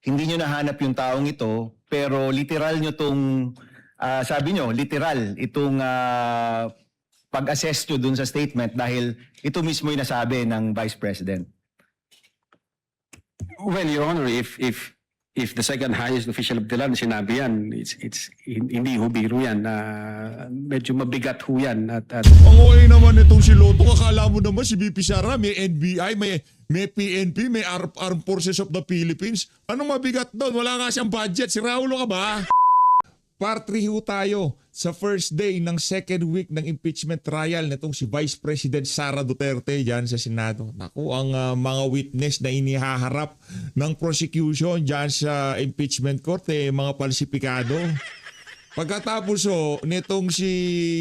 hindi nyo nahanap yung taong ito, pero literal nyo itong, sabi nyo, literal itong pag-assess nyo dun sa statement dahil ito mismo yung nasabi ng Vice President. Well, Your Honor, if the second highest official of the land sinabi yan, hindi ho biro yan. Medyo mabigat ho yan. At Ang okay naman itong si Lotto, akala mo naman si BP Sara, may NBI, may PNP, may Armed Forces of the Philippines. Anong mabigat doon? Wala nga siyang budget. Si Raulo ka ba? Part 3 ho tayo sa first day ng second week ng impeachment trial nitong si Vice President Sara Duterte dyan sa Senado. Naku, ang mga witness na inihaharap ng prosecution dyan sa impeachment court, mga palsipikado. Pagkatapos nitong si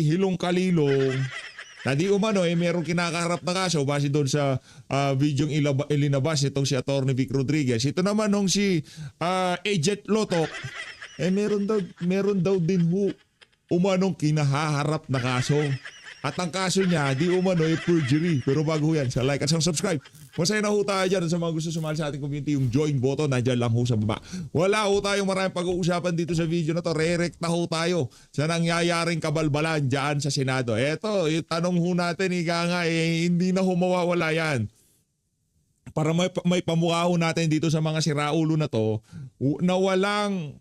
Hilong Kalilong, na di umano merong kinakaharap na kaso base doon sa videong ilinabas nitong si Atty. Vic Rodriguez. Ito naman nung si Agent Lotok, meron daw din umanong kinahaharap na kaso. At ang kaso niya, di umano perjury. Pero bago yan, sa like at sa subscribe. Masaya na ho tayo dyan sa mga gusto sumali sa ating community. Yung join button, nandiyan lang ho sa baba. Wala ho tayong maraming pag-uusapan dito sa video na to. Re-recta ho tayo sa nangyayaring kabalbalan dyan sa Senado. Eto, yung tanong ho natin, hindi na ho mawawala yan. Para may pamukha ho natin dito sa mga siraulo na to, na walang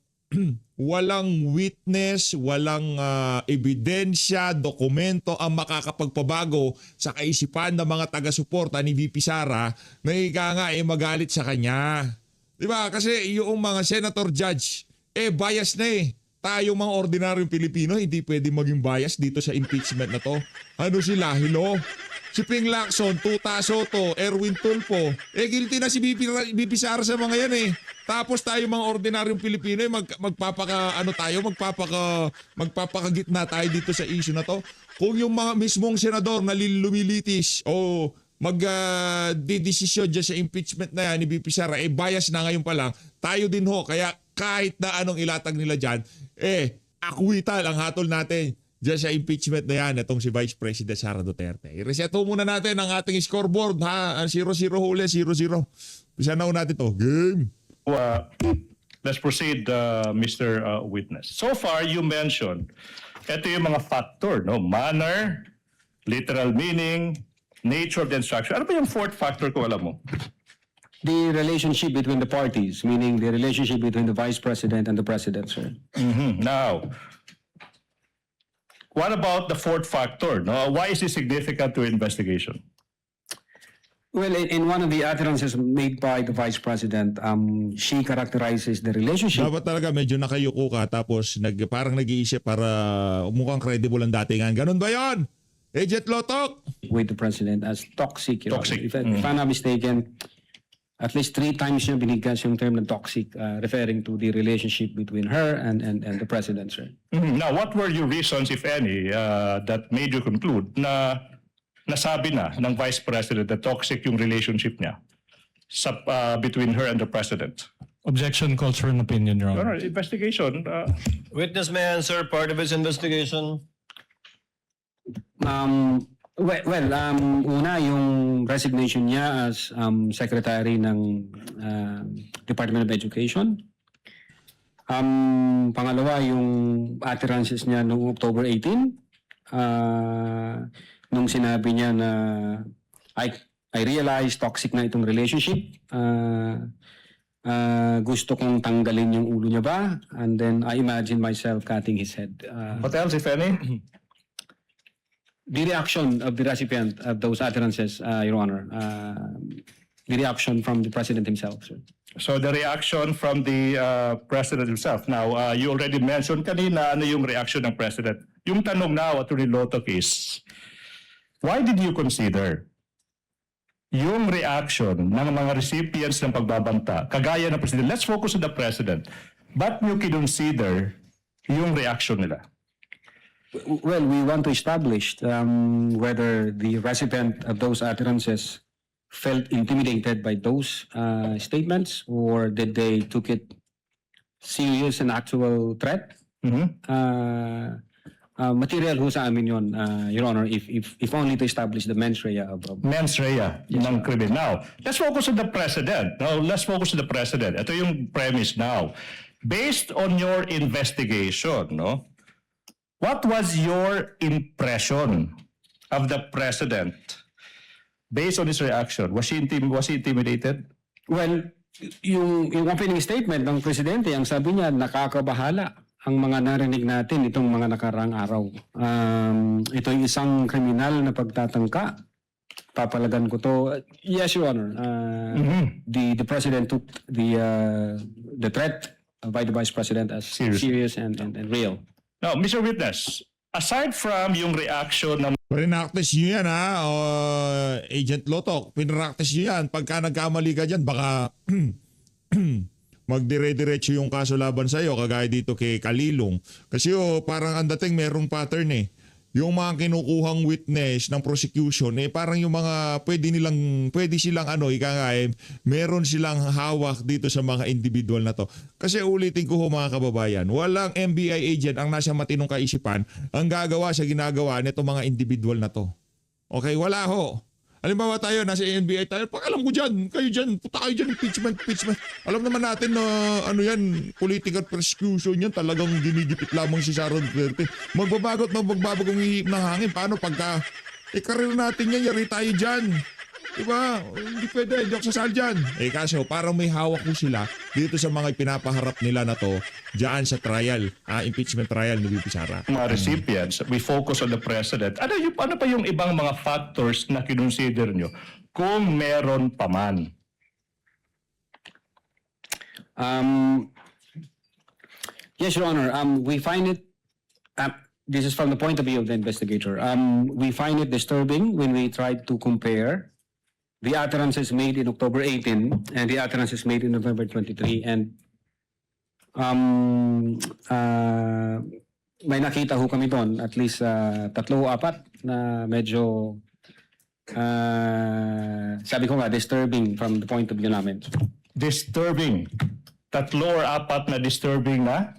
witness, walang ebidensya, dokumento ang makakapagpabago sa kaisipan ng mga taga-suporta ni VP Sara na magalit sa kanya. Diba? Kasi yung mga senator judge, bias na Tayong mga ordinaryong Pilipino, hindi pwede maging bias dito sa impeachment na to. Ano sila? Hello? Si Ping Lacson, Tuta Soto, Erwin Tulfo. Guilty na si BP Sara sa mga yan Tapos tayo mga ordinaryong Pilipino magpapakagitna tayo dito sa issue na to. Kung yung mga mismong senador na lumilitis o magdidesisyon dyan sa impeachment na yan ni BP Sara, bias na ngayon pa lang, tayo din ho. Kaya kahit na anong ilatag nila dyan, akwital ang hatol natin dyan sa impeachment na yan, itong si Vice President Sara Duterte. I-reset muna natin ang ating scoreboard, ha? 0-0 huli, 0-0. Bisa na natin to. Game! Let's proceed, Mr. Witness. So far, you mentioned, ito yung mga factor, no? Manner, literal meaning, nature of the instruction. Ano ba yung fourth factor kung alam mo? the relationship between the parties, meaning the relationship between the Vice President and the President, sir. Now, what about the fourth factor? No? Why is it significant to investigation? Well, in one of the utterances made by the Vice President, she characterizes the relationship Dapat talaga medyo nakayuko ka tapos parang nag-iisip para mukhang credible ang datingan. Ganun ba yan? Agent Lotok? with the President as toxic. Your Toxic. Honor. If I'm not mistaken, at least 3 times niya binigkas yung term na toxic, referring to the relationship between her and the President, sir. Now, what were your reasons, if any, that made you conclude na nasabi na ng Vice President na toxic yung relationship niya between her and the President? Objection calls for an opinion, Your Honor. Investigation. Witness may answer part of his investigation. Una, yung resignation niya as Secretary ng Department of Education. Pangalawa, yung utterances niya noong October 18. Nung sinabi niya na I realized toxic na itong relationship. Gusto kong tanggalin yung ulo niya ba? And then I imagine myself cutting his head. What else, if any? The reaction of the recipient of those utterances, Your Honor, the reaction from the President himself, sir. So the reaction from the President himself. Now, you already mentioned kanina ano yung reaction ng President. Yung tanong now, Atty. Lotok, is, why did you consider yung reaction ng mga recipients ng pagbabanta, kagaya ng President? Let's focus on the President. Ba't nyo kinonsider yung reaction nila? Well, we want to establish whether the recipient of those utterances felt intimidated by those statements, or did they took it serious and actual threat. material ho sa amin yun, Your Honor, if only to establish the mens rea of Mens rea ng krimen. Now, let's focus on the president. Now, let's focus on the president. Ito yung premise now. Based on your investigation, no? What was your impression of the president based on his reaction? Was he intimidated? Well, yung opening statement ng presidente, ang sabi niya, nakakabahala ang mga narinig natin itong mga nakaraang araw. Ito yung isang kriminal na pagtatangka. Papalagan ko to. Yes, Your Honor. The president took the threat by the Vice President as serious and real. Now, Mr. Witness, aside from yung reaction ng Pinractice nyo yan ha, Agent Lotok. Pinractice nyo yan. Pagka nagkamali ka dyan, baka magdire-diretso yung kaso laban sa'yo, kagaya dito kay Kalilong. Kasi parang ang dating merong pattern eh. Yung mga kinukuhang witness ng prosecution, parang yung mga pwede silang meron silang hawak dito sa mga individual na to. Kasi ulitin ko mga kababayan, walang NBI agent ang nasa matinong kaisipan ang gagawa sa ginagawa nito mga individual na to. Okay, wala ho. Halimbawa tayo, nasa NBI tayo, pag alam ko dyan, kayo dyan, puta kayo dyan, impeachment. Alam naman natin na yan, political persecution yan, talagang ginigipit lamang si Sara Duterte. Magbabago at magbabagong ihip ng hangin. Paano pagka, karir natin yan, yari tayo dyan. Diba? Hindi pwede, hindi ako sasal dyan. Kaso, parang may hawak ko sila dito sa mga pinapaharap nila na to, dyan sa trial, impeachment trial ni VP Sara. mga recipients, we focus on the president. Ano pa yung ibang mga factors na kinonsider nyo kung meron pa man? Yes, Your Honor. We find it, this is from the point of view of the investigator, we find it disturbing when we try to compare the utterances made in October 18 and the utterances made in November 23. And may nakita ho kami doon, at least 3 o 4 na medyo, sabi ko nga, disturbing from the point of view namin. Disturbing. 3 or 4 na disturbing na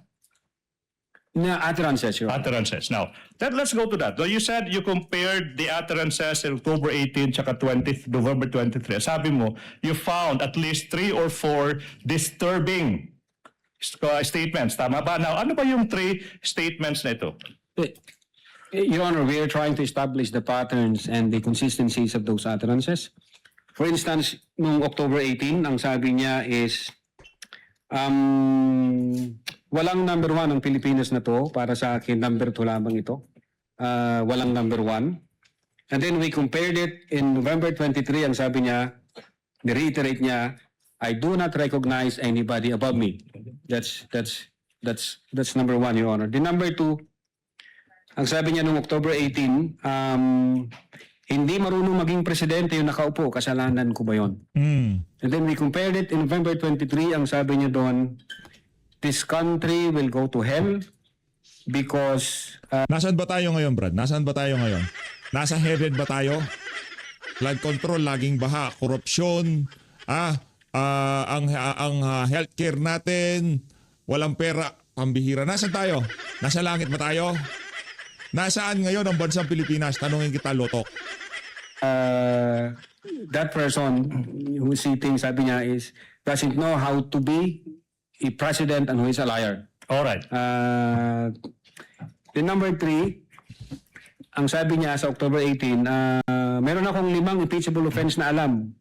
Na utterances, Your Honor. utterances. Now, let's go to that. So you said you compared the utterances in October 18 tsaka November 23. Sabi mo, you found at least 3 or 4 disturbing statements. Tama ba? Now, ano ba yung 3 statements na ito? Your Honor, we are trying to establish the patterns and the consistencies of those utterances. For instance, noong October 18, ang sabi niya is, walang number 1 ang Pilipinas na to. Para sa akin, number 2 lamang ito. Walang number 1. And then we compared it in November 23, ang sabi niya, ni-reiterate niya, I do not recognize anybody above me. That's number 1, Your Honor. The number 2, ang sabi niya noong October 18, hindi marunong maging presidente yung nakaupo, kasalanan ko ba yun? And then we compared it in November 23, ang sabi niya doon, this country will go to hell because Nasaan ba tayo ngayon, Brad? Nasaan ba tayo ngayon? Nasa heaven ba tayo? Flood control, laging baha, korupsyon, ang healthcare natin, walang pera, pambihira. Nasaan tayo? Nasa langit ba tayo? Nasaan ngayon ang bansang Pilipinas? Tanungin kita, Lotok. that person who's sitting, sabi niya, is doesn't know how to be a president and who is a liar. All right. The number 3, ang sabi niya sa October 18, meron akong 5 impeachable offense na alam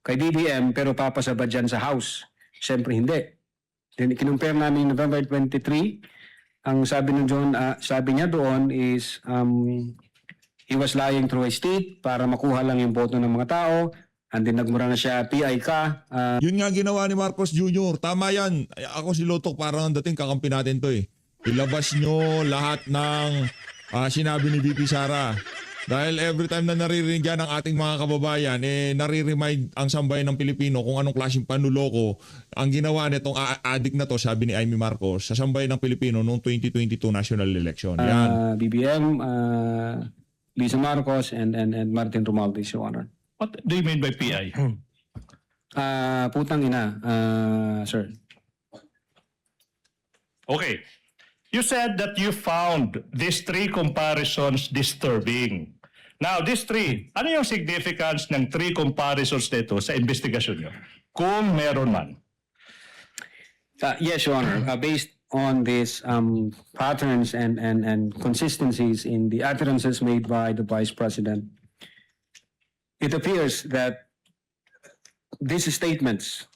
kay BBM pero papasabad dyan sa House. Siyempre hindi. Then kinumpare namin November 23, ang sabi ng John, sabi niya doon is he was lying through his teeth para makuha lang yung boto ng mga tao. And then nagmura na siya, PI ka. Yun nga ginawa ni Marcos Jr. Tama yan. Ako si Lotok, parang dating kakampi natin to eh. Ilabas nyo lahat ng sinabi ni VP Sara. Dahil every time na naririnig yan ng ating mga kababayan, nare-remind ang sambayan ng Pilipino kung anong klaseng panuloko ang ginawa nitong adik na to, sabi ni Amy Marcos, sa sambayan ng Pilipino noong 2022 national election. Yan. BBM, Lisa Marcos, and Martin Romualdez, Your Honor. What do you mean by PI? Putang ina, sir. Okay. You said that you found these three comparisons disturbing. Now, these three, ano yung significance ng three comparisons nito sa investigasyon nyo? Kung meron man. Yes, Your Honor. Based on these patterns and consistencies in the utterances made by the Vice President, it appears that these statements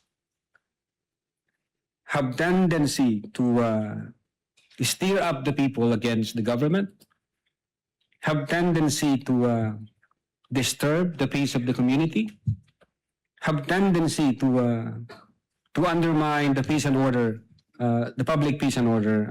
have tendency to stir up the people against the government, have tendency to disturb the peace of the community, have tendency to undermine the peace and order, the public peace and order,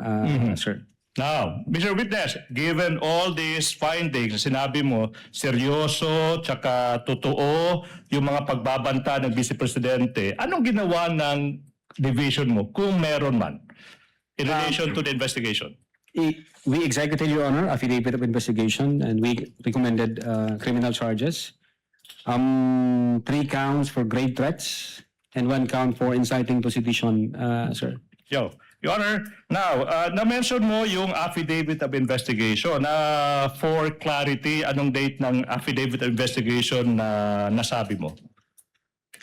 sir. Now, Mr. Witness, given all these findings, sinabi mo, seryoso, tsaka totoo, yung mga pagbabanta ng Vice Presidente, anong ginawa ng division mo, kung meron man, in relation to the investigation? We executed, Your Honor, affidavit of investigation, and we recommended criminal charges. 3 counts for grave threats and 1 count for inciting to sedition, sir. Your Honor, now, na-mention mo yung affidavit of investigation. For clarity, anong date ng affidavit of investigation na nasabi mo?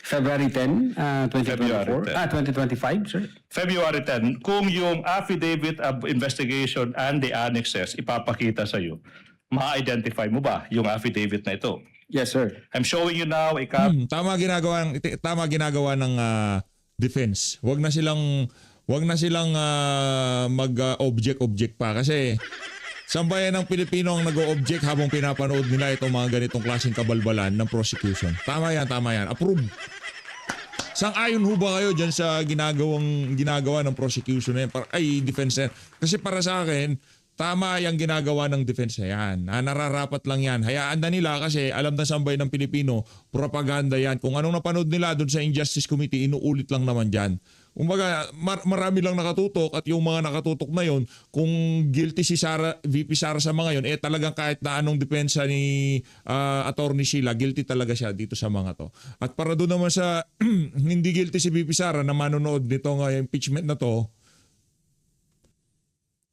February 10, 2024. February 10. 2025, sir. February 10, kung yung affidavit of investigation and the annexes ipapakita sa iyo, ma-identify mo ba yung affidavit na ito? Yes, sir. I'm showing you now a copy. Tama ginagawa ng defense. Wag na silang mag-object pa kasi sambayan ng Pilipino ang nag-o-object habang pinapanood nila itong mga ganitong klaseng kabalbalan ng prosecution. Tama yan. Approve. Sang-ayon ho ba kayo dyan sa ginagawa ng prosecution na yan? Defense na yan. Kasi para sa akin, tama yung ginagawa ng defense na yan. Nararapat lang yan. Hayaan na nila kasi alam na sambay ng Pilipino, propaganda yan. Kung anong napanood nila doon sa Injustice Committee, inuulit lang naman dyan. Kumbaga, marami lang nakatutok at yung mga nakatutok na yon, kung guilty si VP Sara sa mga yon, talagang kahit na anong depensa ni Attorney Sheila, guilty talaga siya dito sa mga to. At para doon naman sa hindi guilty si VP Sara na manonood nitong impeachment na to,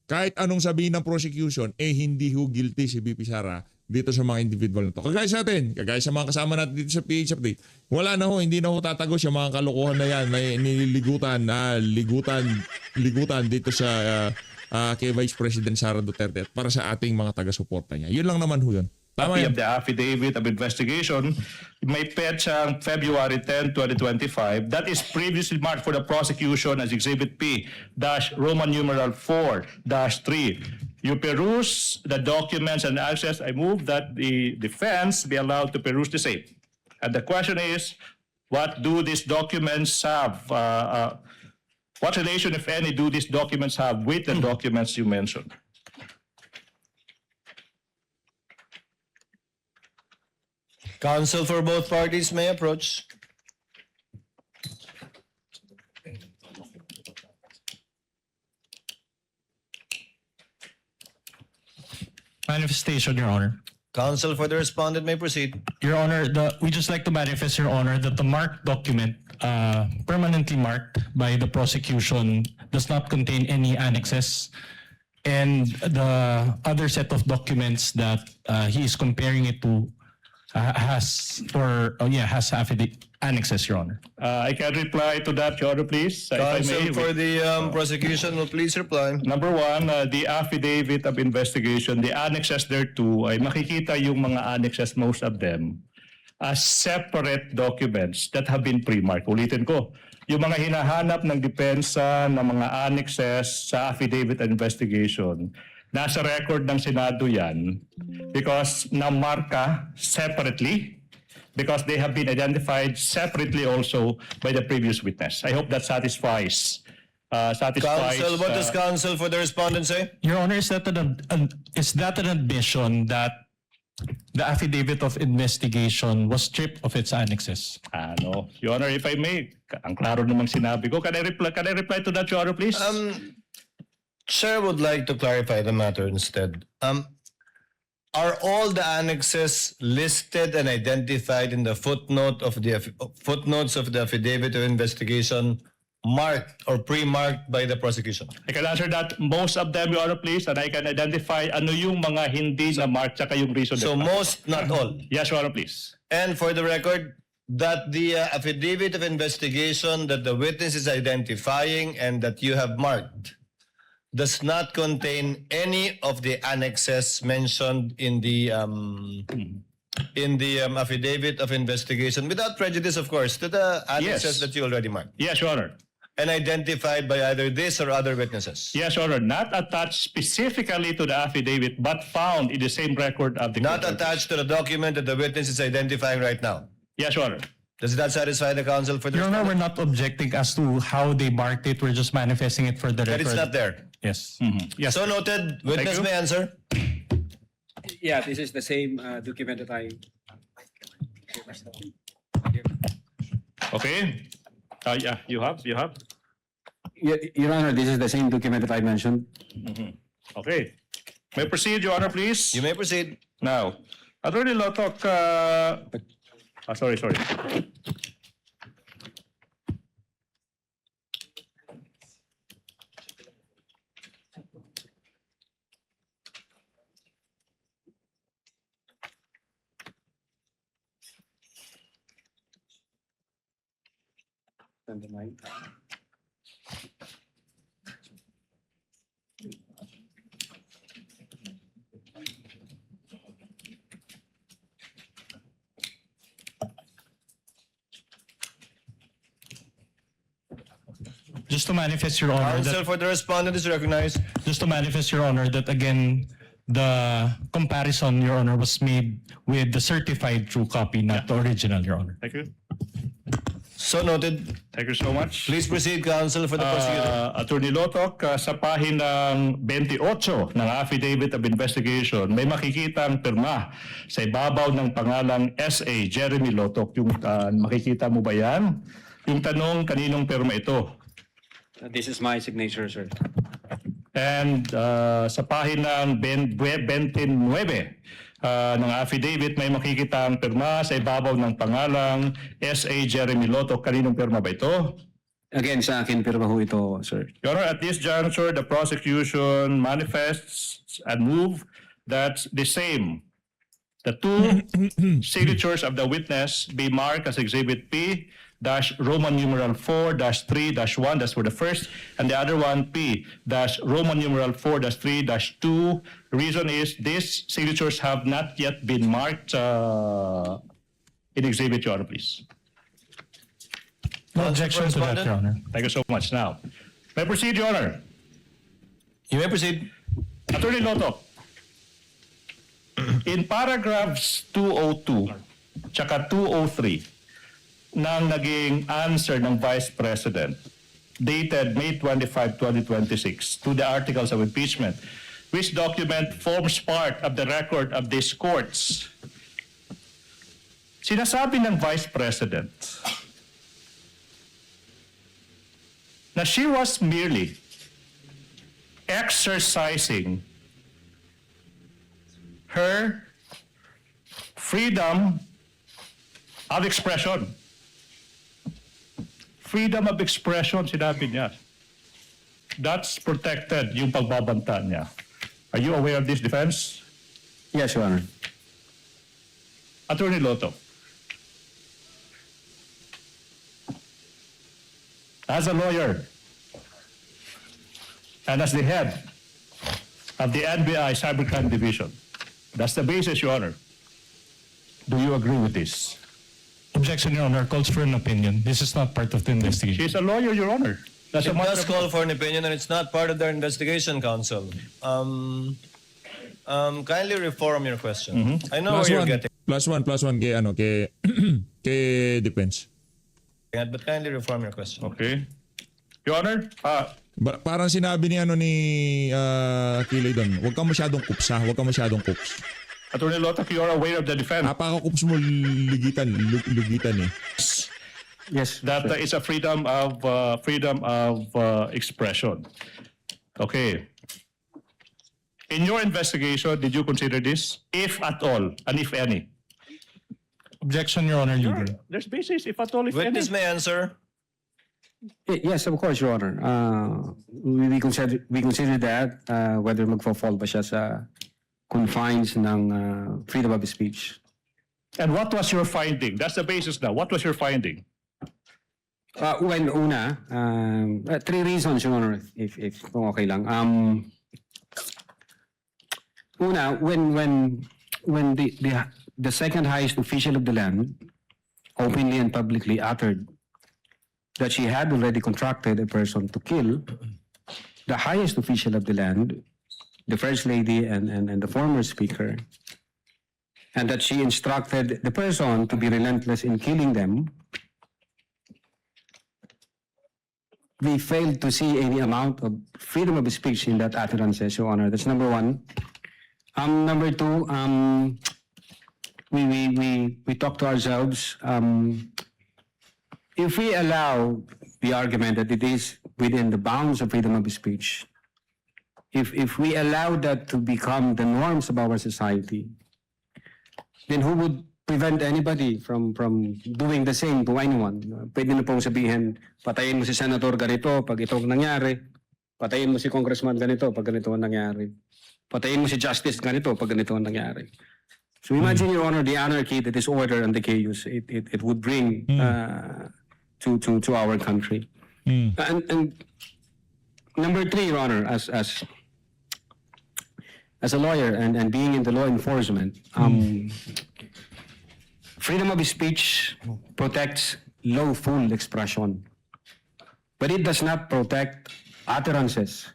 kahit anong sabihin ng prosecution, hindi ho guilty si VP Sara dito sa mga individual na to. Kagaya sa atin, kagaya sa mga kasama natin dito sa PH Update, wala na ho, hindi na ho tatagos yung mga kalokohan na yan na ligutan dito sa kay Vice President Sara Duterte at para sa ating mga taga-suporta niya. Yun lang naman ho yun. Tama Copy yan. of the affidavit of investigation, may petsang February 10, 2025. That is previously marked for the prosecution as Exhibit P Roman numeral 4-3. You peruse the documents and access. I move that the defense be allowed to peruse the same. And the question is, what do these documents have? What relation, if any, do these documents have with the documents you mentioned? Counsel for both parties may approach. Manifestation, Your Honor. Counsel for the respondent may proceed. Your Honor, we just like to manifest, Your Honor, that the marked document, permanently marked by the prosecution, does not contain any annexes. And the other set of documents that he is comparing it to has affidavit annexes, Your Honor. I can reply to that, Your Honor, please. If I Counsel may. for the prosecution will please reply. Number one, the affidavit of investigation, the annexes thereto, ay makikita yung mga annexes, most of them, as separate documents that have been pre-marked. Ulitin ko, yung mga hinahanap ng depensa ng mga annexes sa affidavit of investigation, nasa record ng Senado yan because na-marka separately because they have been identified separately also by the previous witness. I hope that satisfies. Counsel, what does counsel for the respondent say? Your Honor, is that an admission that the affidavit of investigation was stripped of its annexes? No. Your Honor, if I may, ang klaro namang sinabi ko. Can I reply to that, Your Honor, please? Chair would like to clarify the matter instead. Are all the annexes listed and identified in the footnotes of the affidavit of investigation marked or pre-marked by the prosecution? I can answer that. Most of them, Your Honor, please, and I can identify ano yung mga hindi na mark tsaka yung reason. So that- most, not all. Yes, Your Honor, please. And for the record, that the affidavit of investigation that the witness is identifying and that you have marked does not contain any of the annexes mentioned in the affidavit of investigation, without prejudice, of course, to the annexes Yes. that you already marked Yes, Your Honor. and identified by either this or other witnesses. Yes, Your Honor. Not attached specifically to the affidavit, but found in the same record of the Not court. attached to the document that the witness is identifying right now. Yes, Your Honor. Does that satisfy the counsel for the Your Honor, we're not objecting as to how they marked it. We're just manifesting it for the that record. it's not there? Yes. Yes. So noted. Witness you. may answer. Yeah, this is the same document that I... Okay. Yeah, you have. Your Honor, this is the same document that I mentioned. Okay. May proceed, Your Honor, please. You may proceed. Now, Attorney Lotok, sorry. Just to manifest, Your Honor, Counsel that, for the respondent is recognized. just to manifest, Your Honor, that again, the comparison, Your Honor, was made with the certified true copy, not the original, Your Honor. Thank you. So noted. Thank you so much. Please proceed, counsel, for the prosecutor. Attorney Lotok, sa pahinang 28 ng Affidavit of Investigation, may makikitang pirma sa ibabaw ng pangalang S.A. Jeremy Lotok. Yung makikita mo ba yan? Yung tanong, kaninong pirma ito? This is my signature, sir. And sa pahinang 29 ng affidavit, may makikita ang pirma sa ibabaw ng pangalang S.A. Jeremy Lotok. Kaninong pirma ba ito? Again, sa akin, pirma ho ito, sir. Your Honor, at this juncture, the prosecution manifests and move that the same. The two signatures of the witness be marked as Exhibit P dash Roman numeral 4 dash 3 dash 1. That's for the first. And the other one, P dash Roman numeral 4 dash 3 dash 2. Reason is these signatures have not yet been marked in Exhibit, Your Honor, please. No objection to that, Your Honor. Thank you so much. Now, may proceed, Your Honor. You may proceed. Attorney Lotok, in paragraphs 202 tsaka 203 ng naging answer ng Vice President dated May 25, 2026 to the articles of impeachment, which document forms part of the record of these courts. Sinasabi ng Vice President na she was merely exercising her freedom of expression. Freedom of expression, sinabi niya. That's protected, yung pagbabanta niya. Are you aware of this defense? Yes, Your Honor. Attorney Loto, as a lawyer and as the head of the NBI Cybercrime Division, that's the basis, Your Honor. Do you agree with this? Objection, Your Honor, calls for an opinion. This is not part of the investigation. She's a lawyer, Your Honor. That's It a matter does of- call for an opinion and it's not part of their investigation, counsel. Kindly reform your question. I know where you're getting Plus one kay kay defense. at, but kindly reform your question. Okay. Your Honor, Parang sinabi ni Kilay doon, huwag kang masyadong kups ha, huwag kang masyadong kups. Attorney Lotok, you are aware of the defense Napaka-kups mo lugitan eh. Yes, that is a freedom of expression. Okay. In your investigation, did you consider this, if at all, and if any? Objection, Your Honor, legal. There's basis, if at all, if Witness any. may answer. Yes, of course, Your Honor. We consider that whether magfa-fall ba siya sa confines ng freedom of speech. And what was your finding? That's the basis now. What was your finding? Well, una, three reasons, Your Honor, if kung okay lang. Una, when the second highest official of the land openly and publicly uttered that she had already contracted a person to kill the highest official of the land, the First Lady and the former Speaker, and that she instructed the person to be relentless in killing them, we failed to see any amount of freedom of speech in that utterances, Your Honor. That's number one. Number two, we talk to ourselves. If we allow the argument that it is within the bounds of freedom of speech, if we allow that to become the norms of our society, then who would prevent anybody from doing the same to anyone? Pwede na pong sabihin, patayin mo si Senator ganito pag ito ang nangyari. Patayin mo si Congressman ganito pag ganito ang nangyari. Patayin mo si Justice ganito pag ganito ang nangyari. So imagine, Your Honor, the anarchy, the disorder, and the chaos it would bring to our country. And number three, Your Honor, as a lawyer and being in the law enforcement, freedom of speech protects lawful expression, but it does not protect utterances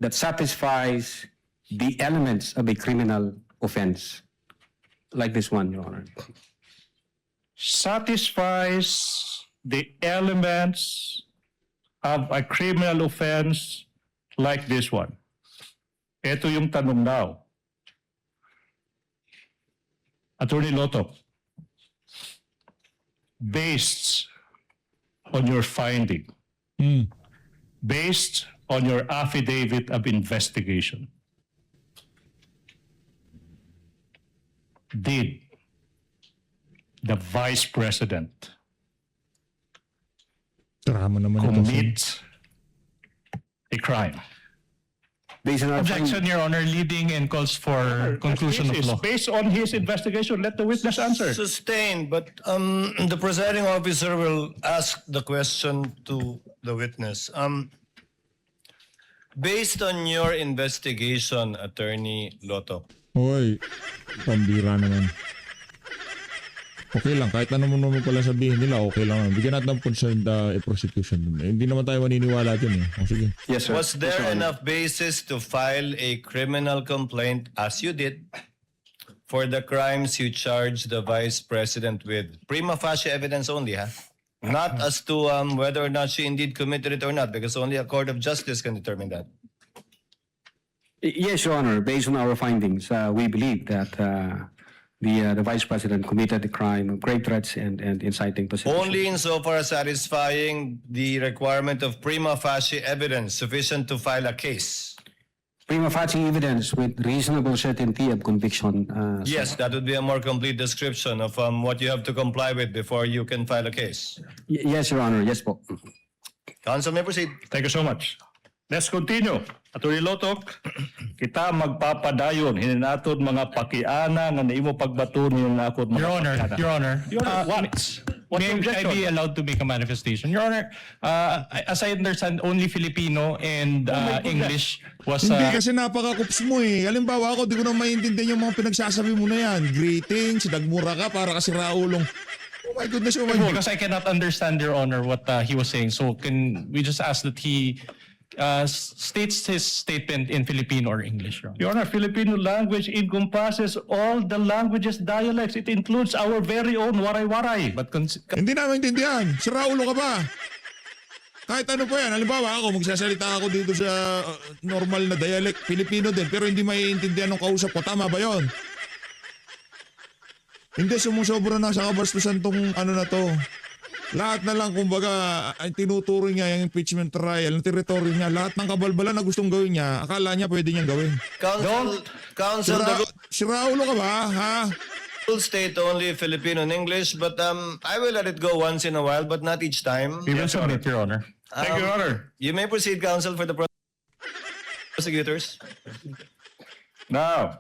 that satisfies the elements of a criminal offense, like this one, Your Honor. Satisfies the elements of a criminal offense like this one. Ito yung tanong now. Attorney Loto, based on your finding, based on your affidavit of investigation, did the Vice President Drama naman ito. commit a crime? Based on our Objection, Your Honor, leading and calls for conclusion of law. Based on his investigation, let the witness answer. Sustained, but the presiding officer will ask the question to the witness. Based on your investigation, Attorney Loto, Hoy, pambira naman. Okay lang, kahit ano mo naman pala sabihin nila, okay lang. Bigyan natin ng concerned prosecution. Hindi naman tayo maniniwala dyan eh. O sige. Yes, sir. was there enough basis to file a criminal complaint, as you did, for the crimes you charged the Vice President with? Prima facie evidence only, huh? Not as to whether or not she indeed committed it or not, because only a court of justice can determine that. Yes, Your Honor. Based on our findings, we believe that the Vice President committed the crime of grave threats and inciting to sedition. Only insofar as satisfying the requirement of prima facie evidence sufficient to file a case. Prima facie evidence with reasonable certainty of conviction. Yes, that would be a more complete description of what you have to comply with before you can file a case. Yes, Your Honor. Yes po. Counsel may proceed. Thank you so much. Let's continue. Attorney Lotok, kita magpapadayon hininatod mga pakiana nga naimo pagbaton hininatod mga Your Honor, pakiana. Your Honor. Your Honor, what? What's May the I objection? be allowed to make a manifestation? Your Honor, as I understand, only Filipino and English was... Hindi kasi napakakups mo eh. Halimbawa ako, di ko na maintindihan yung mga pinagsasabi mo na yan. Greetings, nagmura ka para kasi raulong. Oh my goodness, oh my God. because I cannot understand, Your Honor, what he was saying. So can we just ask that he states his statement in Filipino or English, Your Honor? Your Honor, Filipino language encompasses all the languages, dialects. It includes our very own waray-waray. But Hindi namin intindihan. Si Raulo ka ba? Kahit ano pa yan. Halimbawa ako, magsasalita ako dito sa normal na dialect, Filipino din, pero hindi maiintindihan ng kausap ko. Tama ba yon? Hindi, sumusobra na sa kabastusan tong ano na to. Lahat na lang, kumbaga, ay tinuturo niya yung impeachment trial, ng teritoryo niya, lahat ng kabalbalan na gustong gawin niya, akala niya pwede niyang gawin. Counsel, the Si Raulo ka ba, ha? rules state only Filipino and English, but I will let it go once in a while, but not each time. we will submit, Your Honor. Thank you, Your Honor. You may proceed, counsel, for the prosecutors. Now,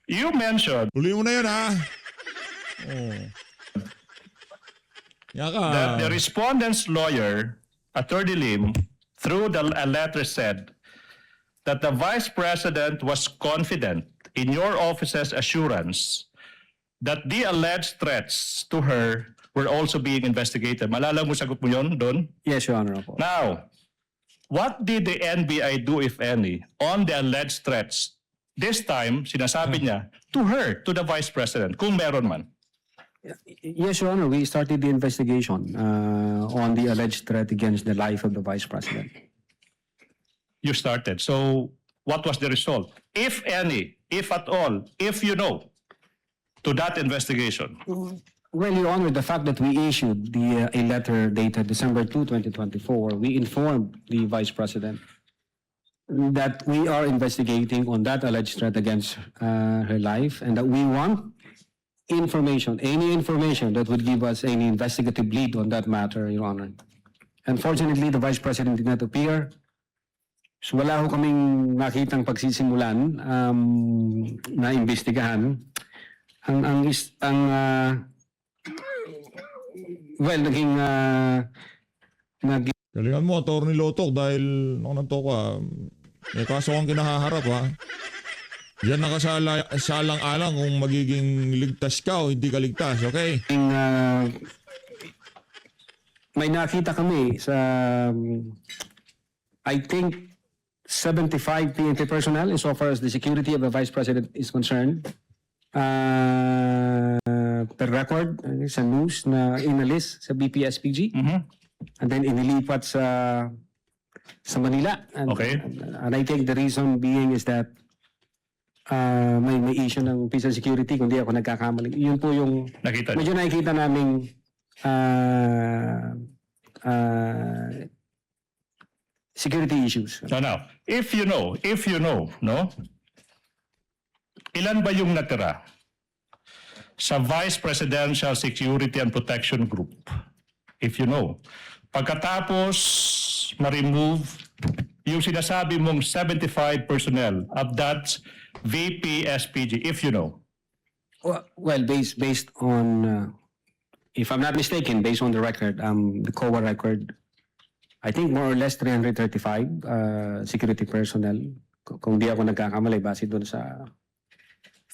you mentioned Tuloy mo na yun, ha? Oh. Yaka. that the respondent's lawyer, Attorney Lim, through a letter said that the Vice President was confident in your office's assurance that the alleged threats to her were also being investigated. Malala mo, sagot mo yun doon? Yes, Your Honor. Opo. Now, what did the NBI do, if any, on the alleged threats? This time, sinasabi niya, to her, to the Vice President, kung meron man. Yes, Your Honor. We started the investigation on the alleged threat against the life of the Vice President. You started. So, what was the result? If any, if at all, if you know, to that investigation. Well, Your Honor, the fact that we issued a letter dated December 2, 2024, we informed the Vice President that we are investigating on that alleged threat against her life and that we want information, any information that would give us any investigative lead on that matter, Your Honor. Unfortunately, the Vice President did not appear. So wala ho kaming nakitang pagsisimulan na imbestigahan. Well, naging Galingan mo, Atty. Lotok, dahil nanto ka, may kaso kang kinahaharap, ha? Diyan nakasalang-alang kung magiging ligtas ka o hindi ka ligtas, okay? may nakita kami sa I think 75 PNP personnel so far as the security of the Vice President is concerned. Per record sa news na inalis sa BPSPG and then inilipat sa Manila. And, Okay. and I think the reason being is that may issue ng peace and security kung di ako nagkakamali. Yun po yung Nakita niyo. medyo nakikita naming security issues. Now, if you know, no? Ilan ba yung natira sa Vice Presidential Security and Protection Group? If you know. Pagkatapos ma-remove yung sinasabi mong 75 personnel of that VP-SPG, if you know. Well, based on, if I'm not mistaken, based on the record, the COA record, I think more or less 335 security personnel. Kung di ako nagkakamali, base doon sa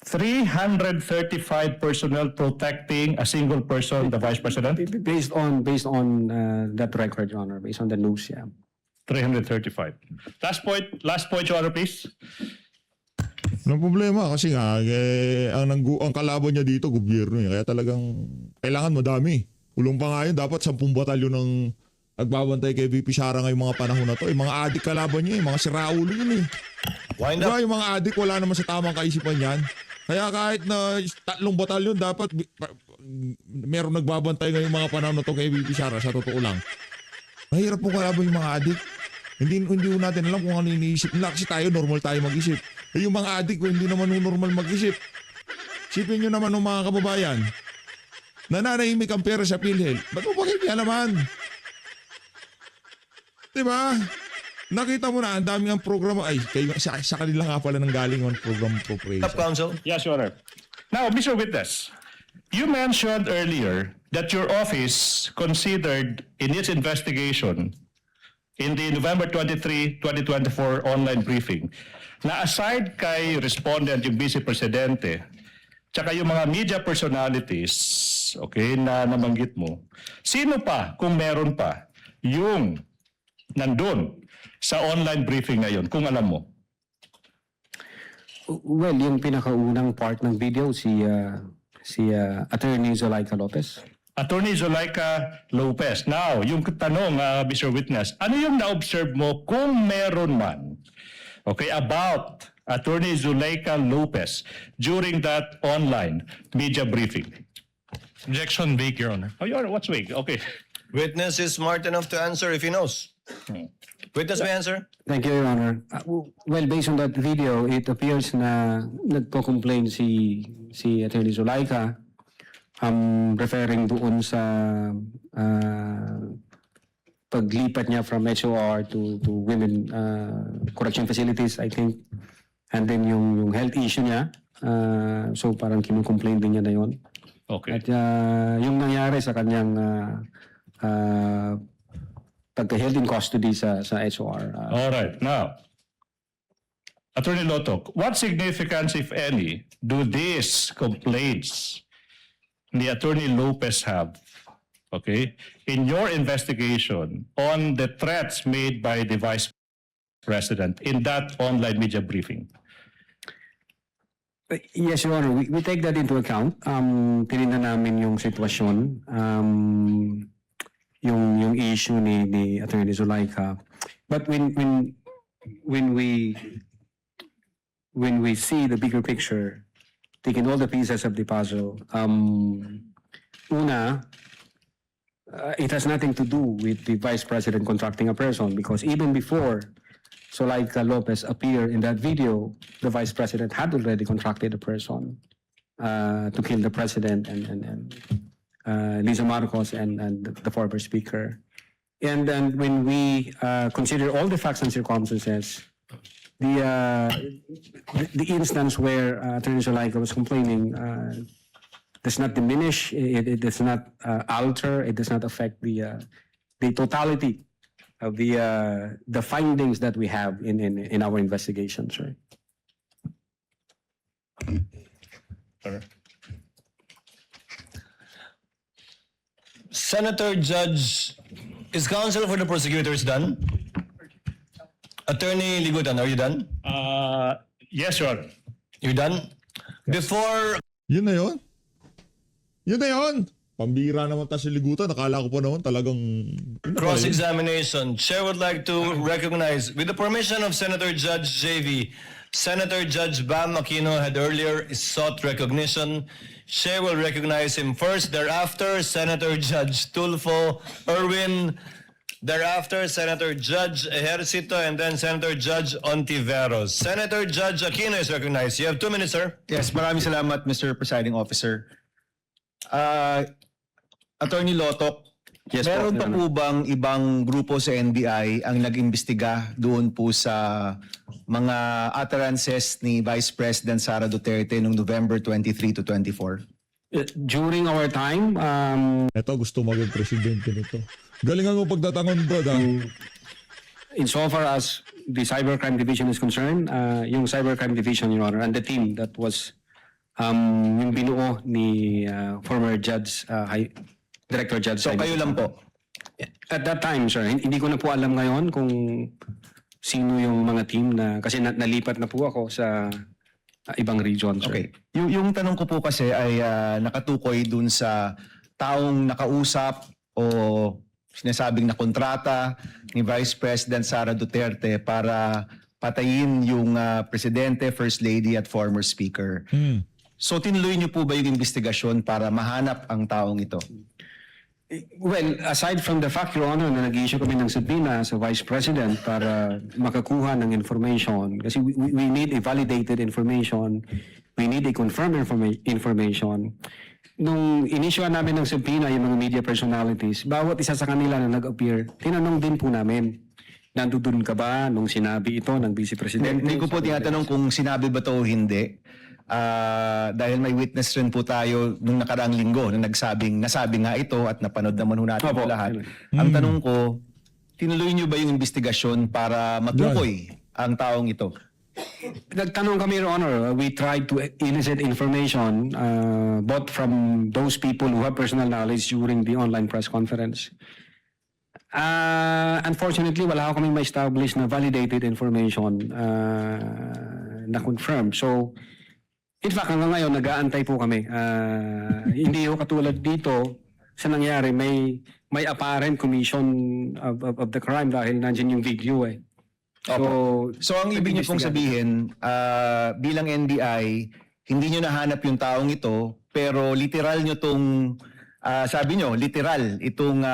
335 personnel protecting a single person, the Vice President? based on that record, Your Honor, based on the news, yeah. 335. Last point, Your Honor, please. Walang problema kasi nga ang kalaban niya dito gobyerno eh. Kaya talagang kailangan madami. Ulong pa nga yun, dapat 10 batalyon ng nagbabantay kay VP Sara ngayong mga panahon na to. Yung mga adik kalaban niya, yung mga siraulo yun eh. Wind Diba, up. yung mga adik wala naman sa tamang kaisipan yan. Kaya kahit na 3 batalyon, dapat meron nagbabantay ngayong mga panahon na to kay VP Sara, sa totoo lang. Mahirap po kalaban yung mga adik. Hindi po natin alam kung ano iniisip nila kasi tayo normal tayo mag-isip. Eh yung mga adik hindi naman normal mag-isip. Isipin nyo naman ng mga kababayan. Nananahimik ang pera sa PhilHealth. Ba't mo pakikialaman? Diba? Nakita mo na ang dami ang programa. Ay, sa kanila nga pala nang galing ang program appropriation. Up, counsel. Yes, Your Honor. Now, Mr. Witness, you mentioned earlier that your office considered in its investigation in the November 23, 2024 online briefing na aside kay respondent yung Vice Presidente tsaka yung mga media personalities, okay, na nabanggit mo, sino pa, kung meron pa, yung nandun sa online briefing ngayon, kung alam mo? Well, yung pinakaunang part ng video, si Attorney Zulaika Lopez. Attorney Zulaika Lopez. Now, yung tanong, Mr. Witness, ano yung na-observe mo kung meron man, okay, about Attorney Zulaika Lopez during that online media briefing? Objection vague, Your Honor. Oh, Your Honor, what's vague? Okay. Witness is smart enough to answer if he knows. Witness may answer. Thank you, Your Honor. Well, based on that video, it appears na nagpo-complain si Attorney Zulaika referring doon sa paglipat niya from HOR to women correction facilities, I think. And then yung health issue niya, so parang kinukomplain din niya na yun. Okay. At yung nangyari sa kanyang pagka-held in custody sa HOR. All right. Now, Attorney Loto, what significance, if any, do these complaints ni Attorney Lopez have, okay, in your investigation on the threats made by the Vice President in that online media briefing? Yes, Your Honor. We take that into account. Tinignan namin yung sitwasyon, yung issue ni Attorney Zulaika. But when we see the bigger picture, taking all the pieces of the puzzle, it has nothing to do with the Vice President contracting a person, because even before Zulaika Lopez appeared in that video, the Vice President had already contracted a person to kill the President and Lisa Marcos and the former Speaker. And then when we consider all the facts and circumstances, the instance where Attorney Zulaika was complaining does not diminish, it does not alter, it does not affect the totality of the findings that we have in our investigations, right? Senator Judge, is counsel for the prosecutors done? Attorney Ligutan, are you done? Yes, Your Honor. You done? Before Yun na yun? Yun na yun! Pambira naman tayo si Ligutan. Nakala ko pa naman talagang... cross-examination, Chair would like to recognize, with the permission of Senator Judge JV, Senator Judge Bam Aquino had earlier sought recognition. Chair will recognize him first. Thereafter, Senator Judge Tulfo Erwin. Thereafter, Senator Judge Ejercito, and then Senator Judge Ontiveros. Senator Judge Aquino is recognized. You have 2 minutes, sir. Yes, maraming salamat, Mr. Presiding Officer. Attorney Lotok, Yes, po, meron Your pa Honor. po bang ibang grupo sa NBI ang nag-imbestiga doon po sa mga utterances ni Vice President Sara Duterte noong November 23 to 24? During our time, Eto, gusto maging presidente nito. Galingan mo pagtatangon, bro. insofar as the Cybercrime Division is concerned, yung Cybercrime Division, Your Honor, and the team that was yung binuo ni former Judge, Director Judge. So Jaime kayo lang po. At that time, sir, hindi ko na po alam ngayon kung sino yung mga team na, kasi nalipat na po ako sa ibang region, sir. Okay. Yung tanong ko po kasi ay nakatukoy dun sa taong nakausap o sinasabing na kontrata ni Vice President Sara Duterte para patayin yung Presidente, First Lady at former Speaker. So tinuloy niyo po ba yung investigasyon para mahanap ang taong ito? Well, aside from the fact, Your Honor, na nag-issue kami ng subpoena sa Vice President para makakuha ng information, kasi we need a validated information, we need a confirmed information. Nung inisyuan namin ng subpoena yung mga media personalities, bawat isa sa kanila na nag-appear, tinanong din po namin, nandun ka ba nung sinabi ito ng Vice President? Hindi ko po tinatanong kung sinabi ba to o hindi. Dahil may witness rin po tayo nung nakaraang linggo na nasabi nga ito at napanood naman ho natin Opo. ito lahat. Ang tanong ko, tinuloy niyo ba yung investigasyon para matukoy ang taong ito? Nagtanong kami, Your Honor. We tried to elicit information both from those people who have personal knowledge during the online press conference. Unfortunately, wala kaming ma-establish na validated information na confirmed. So, in fact, hanggang ngayon, nag-aantay po kami. Hindi ho katulad dito sa nangyari, may apparent commission of the crime dahil nandiyan yung video eh. So ang ibig niyo pong sabihin, bilang NBI, hindi niyo nahanap yung taong ito, pero literal niyo tong, sabi niyo, literal itong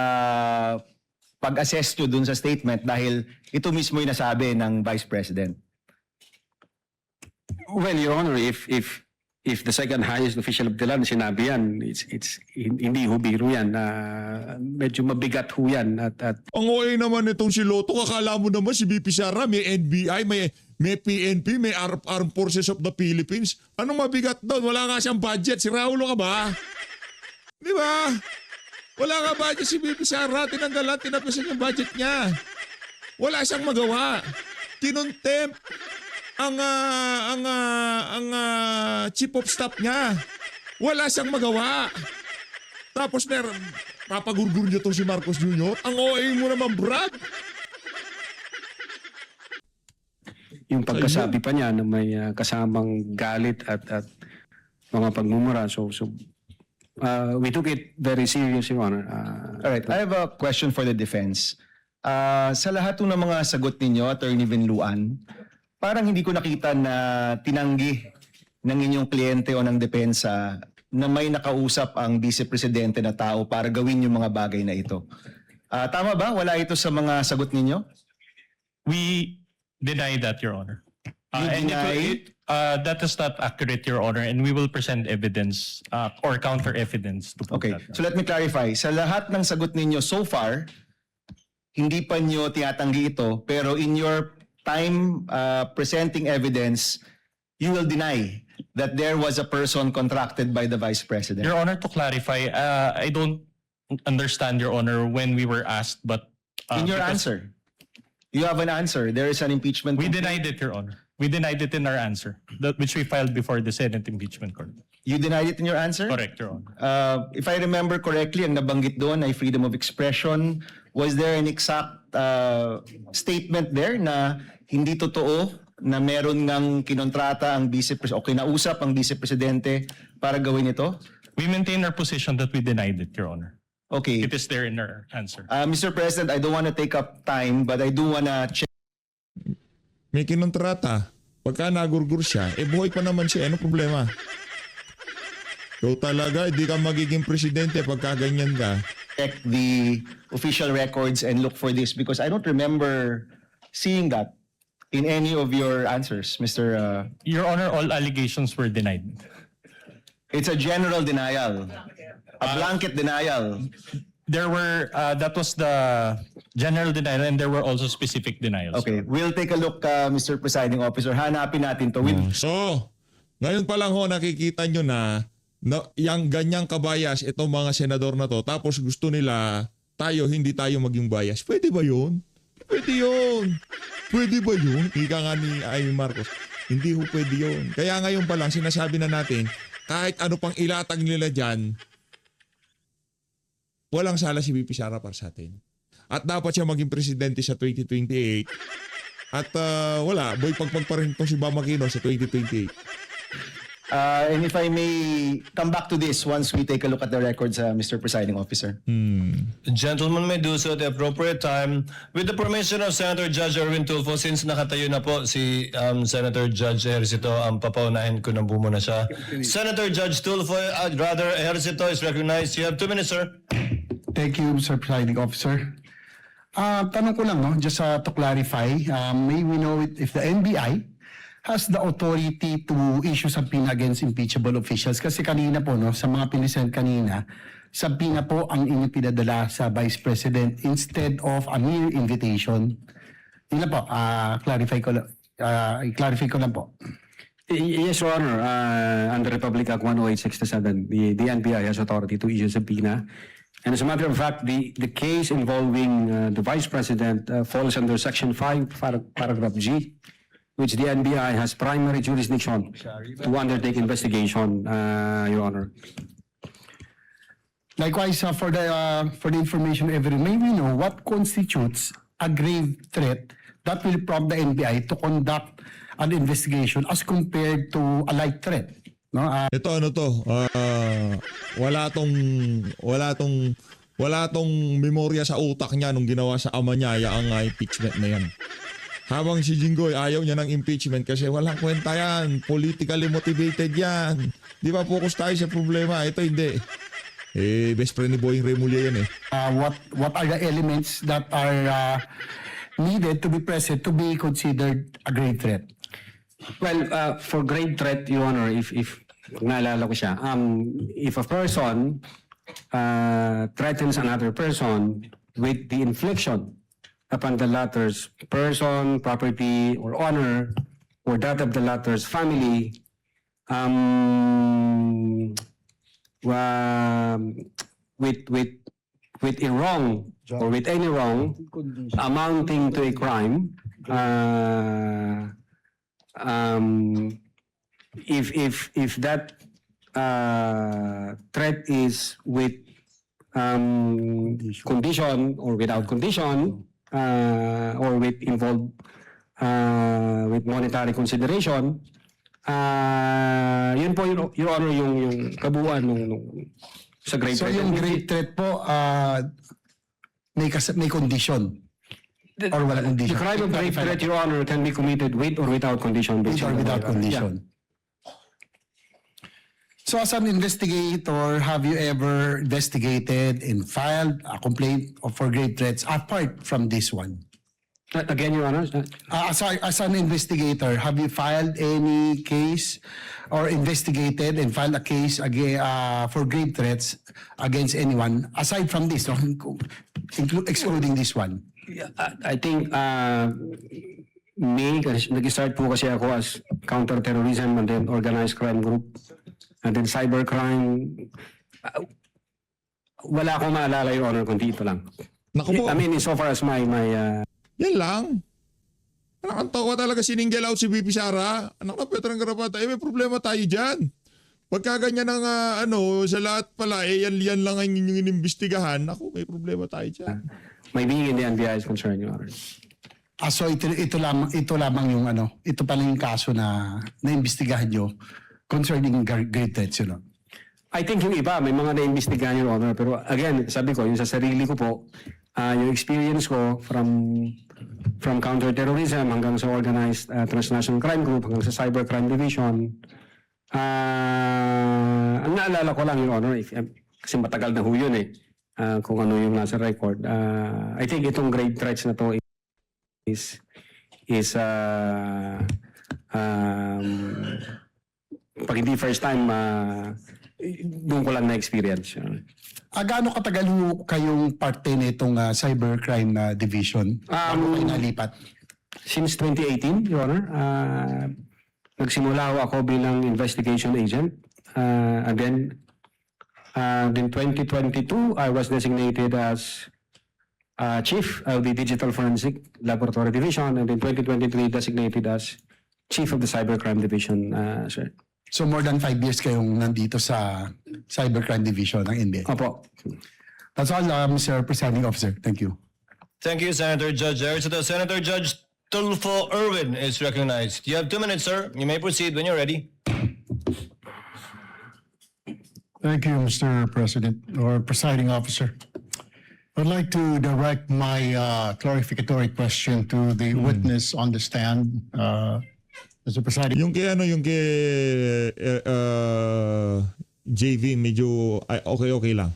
pag-assess niyo dun sa statement dahil ito mismo yung nasabi ng Vice President. Well, Your Honor, if if the second highest official of the land sinabi yan, hindi ho biro yan. Medyo mabigat ho yan. At Ang OA naman itong si Lotto, akala mo naman si BP Sara, may NBI, may PNP, may Armed Forces of the Philippines. Anong mabigat doon? Wala nga siyang budget. Si Raulo ka ba? Di ba? Wala nga budget si BP Sara. Tinanggalan, tinapisan yung budget niya. Wala siyang magawa. Kinontempt ang chief of staff niya. Wala siyang magawa. Tapos papagurgur niyo itong si Marcos Jr. Ang OA mo naman, Brad. yung pagkasabi pa niya na may kasamang galit at mga pagmumura. So we took it very serious, Your Honor. All right, I have a question for the defense. Sa lahat ng mga sagot ninyo, Attorney Vinluan, parang hindi ko nakita na tinanggi ng inyong kliyente o ng depensa na may nakausap ang Vice Presidente na tao para gawin yung mga bagay na ito. Tama ba? Wala ito sa mga sagot ninyo? We deny that, Your Honor. You deny? That is not accurate, Your Honor, and we will present evidence or counter evidence to prove Okay, that. so let me clarify. Sa lahat ng sagot ninyo so far, hindi pa nyo tinatanggi ito, pero in your time presenting evidence, you will deny that there was a person contracted by the Vice President. Your Honor, to clarify, I don't understand, Your Honor, when we were asked, but In your because answer, you have an answer. There is an impeachment. we complaint. denied it, Your Honor. We denied it in our answer, which we filed before the Senate Impeachment Court. You denied it in your answer? Correct, Your Honor. If I remember correctly, ang nabanggit doon ay freedom of expression. Was there an exact statement there na hindi totoo na meron ngang kinontrata ang Vice Presidente o kinausap ang Vice Presidente para gawin ito? We maintain our position that we denied it, Your Honor. Okay. It is there in our answer. Mr. President, I don't want to take up time, but I do want to check. May kinontrata. Pagka nagurgur siya, buhay pa naman siya. Ano problema? So talaga, hindi ka magiging presidente pagka ganyan ka. Check the official records and look for this because I don't remember seeing that in any of your answers, Mr. Your Honor, all allegations were denied. It's a general denial, a blanket denial. There were, that was the general denial, and there were also specific denials. Okay, we'll take a look, Mr. Presiding Officer. Hanapin natin to. So, ngayon pa lang ho nakikita nyo na yung ganyang kabayas itong mga senador na to, tapos gusto nila hindi tayo maging bias. Pwede ba yun? Pwede yun. Pwede ba yun? Ika nga ni Marcos. Hindi ho pwede yun. Kaya ngayon pa lang sinasabi na natin, kahit ano pang ilatag nila dyan, walang sala si VP Sara para sa atin. At dapat siya maging presidente sa 2028. At wala, boy pagpag pa rin itong si Bam Aquino sa 2028. And if I may come back to this once we take a look at the records, Mr. Presiding Officer. Gentlemen may do so at the appropriate time. With the permission of Senator Judge Erwin Tulfo, since nakatayo na po si Senator Judge Ejercito, papaunahin ko na muna siya. Senator Judge Tulfo, Ejercito is recognized. You have 2 minutes, sir. Thank you, Mr. Presiding Officer. Tanong ko lang, no, just to clarify, may we know if the NBI has the authority to issue subpoena against impeachable officials? Kasi kanina po, no, sa mga pinisend kanina, subpoena po ang inyong pinadala sa Vice President instead of a mere invitation. Yun lang po, i-clarify ko lang po. Yes, Your Honor. Under Republic Act 10867, the NBI has authority to issue subpoena. And as a matter of fact, the case involving the Vice President falls under Section 5, Paragraph G, which the NBI has primary jurisdiction to undertake investigation, Your Honor. Likewise, for the information of everyone, may we know what constitutes a grave threat that will prompt the NBI to conduct an investigation as compared to a light threat? No? Ito ano to? Wala tong memorya sa utak niya nung ginawa sa ama niya ang impeachment na yan. Habang si Jinggoy ayaw niya ng impeachment kasi walang kwenta yan. Politically motivated yan. Di ba focus tayo sa problema? Ito hindi. Best friend ni Boying Remulla yan eh. What are the elements that are needed to be present to be considered a grave threat? Well, for grave threat, Your Honor, if Kung naalala ko siya, if a person threatens another person with the infliction upon the latter's person, property, or honor, or that of the latter's family, with a wrong or with any wrong amounting to a crime, if that threat is with condition or without condition, or with involved with monetary consideration, yun po, Your Honor, yung kabuuan nung sa grade So threat. yung great threat po, may condition or wala The condition? crime of grave threat, Your Honor, can be committed with or without condition. With based or on the without law. Yeah. condition. So as an investigator, have you ever investigated and filed a complaint for grave threats apart from this one? Again, Your Honor, As an investigator, have you filed any case or investigated and filed a case for grave threats against anyone aside from this, no? Excluding this one? I think nag-start po kasi ako as counter-terrorism and then organized crime group and then cybercrime. Wala akong maalala, Your Honor, kundi ito lang. Naku po, I mean, so far as my yan lang. Nakantawa talaga siningel out si VP Sara. Anak na Petro ng Garapata, may problema tayo dyan. Pagka ganyan ng sa lahat pala, yan lang ang inyong inimbestigahan. Ako, may problema tayo dyan. my being in the NBI is concerned, Your Honor. So ito lamang yung ito pala yung kaso na naimbestigahan nyo concerning grave threats, you know? I think yung iba, may mga naimbestigahan, Your Honor. Pero again, sabi ko, yung sa sarili ko po, yung experience ko from counter-terrorism hanggang sa organized transnational crime group, hanggang sa cybercrime division, ang naalala ko lang, Your Honor, kasi matagal na ho yun kung ano yung nasa record. I think itong grave threats na to is pag hindi first time, doon ko lang na-experience. Gaano katagal kayong parte nitong cybercrime division? Bago kayo nalipat? Since 2018, Your Honor, nagsimula ako bilang investigation agent. Again, in 2022, I was designated as chief of the Digital Forensic Laboratory Division, and in 2023, designated as chief of the Cybercrime Division, sir. So more than 5 years kayong nandito sa cybercrime division ng NBI. Opo. That's all, Mr. Presiding Officer. Thank you. Thank you, Senator Judge Ercito. Senator Judge Tulfo Irwin is recognized. You have 2 minutes, sir. You may proceed when you're ready. Thank you, Mr. President or Presiding Officer. I'd like to direct my clarificatory question to the witness on the stand, Mr. Presiding. Yung kay JV medyo okay lang.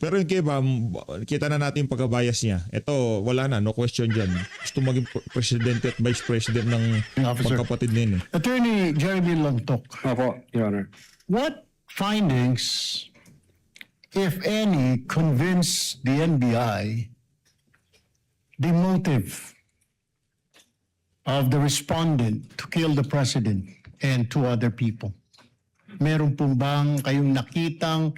Pero yung kay Bam, kita na natin yung pagkabayas niya. Ito, wala na, no question dyan. Gusto maging presidente at vice president ng Officer. magkapatid nila. Attorney Jeremy Lontok, Opo, Your Honor. what findings, if any, convince the NBI the motive of the respondent to kill the president and 2 other people? Meron po bang kayong nakitang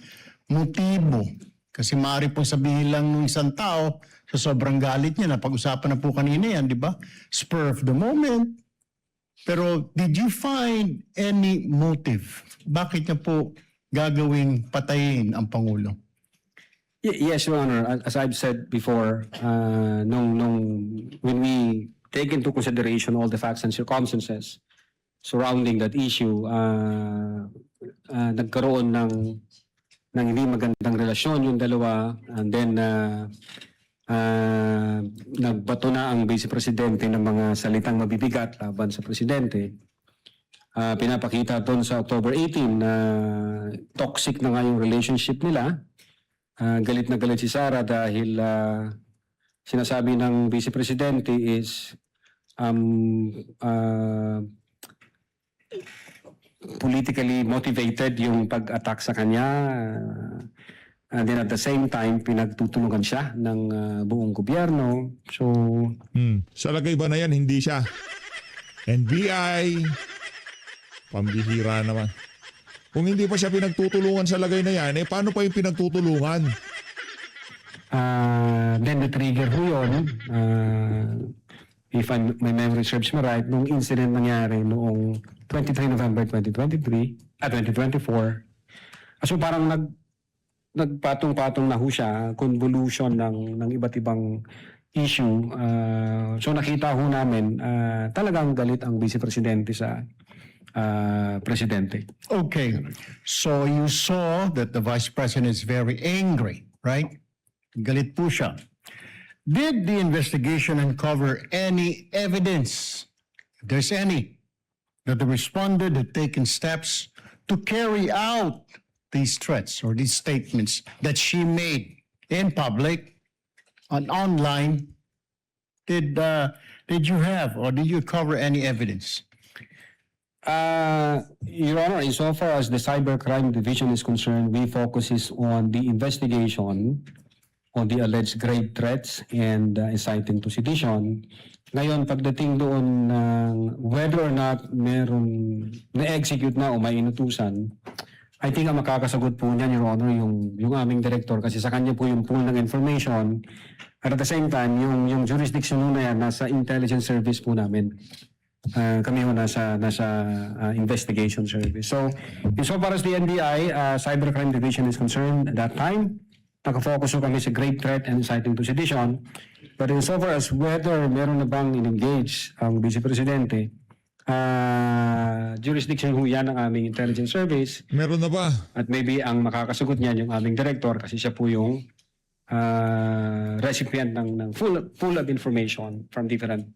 motibo? Kasi maaari pong sabihin lang ng isang tao sa sobrang galit niya, napag-usapan na po kanina yan, di ba? Spur of the moment. Pero did you find any motive? Bakit niya po gagawing patayin ang Pangulo? Yes, Your Honor. As I've said before, when we take into consideration all the facts and circumstances surrounding that issue, nagkaroon ng hindi magandang relasyon yung dalawa, and then nagbato na ang Vice Presidente ng mga salitang mabibigat laban sa Presidente. Pinapakita doon sa October 18 na toxic na nga yung relationship nila. Galit na galit si Sara dahil sinasabi ng Vice Presidente is politically motivated yung pag-attack sa kanya. And then at the same time, pinagtutulungan siya ng buong gobyerno. So, Sa lagay ba na yan, hindi siya. NBI, pambihira naman. Kung hindi pa siya pinagtutulungan sa lagay na yan, paano pa yung pinagtutulungan? then the trigger ho yun, if my memory serves me right, nung incident nangyari noong 23 November 2023, 2024. So parang nagpatong-patong na ho siya, convolution ng iba't ibang issue. So nakita ho namin talagang galit ang Vice Presidente sa Presidente. Okay, so you saw that the Vice President is very angry, right? Galit po siya. Did the investigation uncover any evidence, if there's any, that the respondent had taken steps to carry out these threats or these statements that she made in public and online? Did you have or did you cover any evidence? Your Honor, insofar as the Cybercrime Division is concerned, we focuses on the investigation on the alleged grave threats and inciting to sedition. Ngayon, pagdating doon whether or not merong na-execute na o may inutusan, I think ang makakasagot po niyan, Your Honor, yung aming director kasi sa kanya po yung pool ng information. At the same time, yung jurisdiction na yan, nasa intelligence service po namin. Kami ho nasa investigation service. So, insofar as the NBI, Cybercrime Division is concerned, at that time, nakafocus ho kami sa grave threat and inciting to sedition. But insofar as whether meron na bang in-engage ang Vice Presidente, jurisdiction ho yan ng aming intelligence service. Meron na ba? At maybe ang makakasagot niyan yung aming director kasi siya po yung recipient ng full of information from different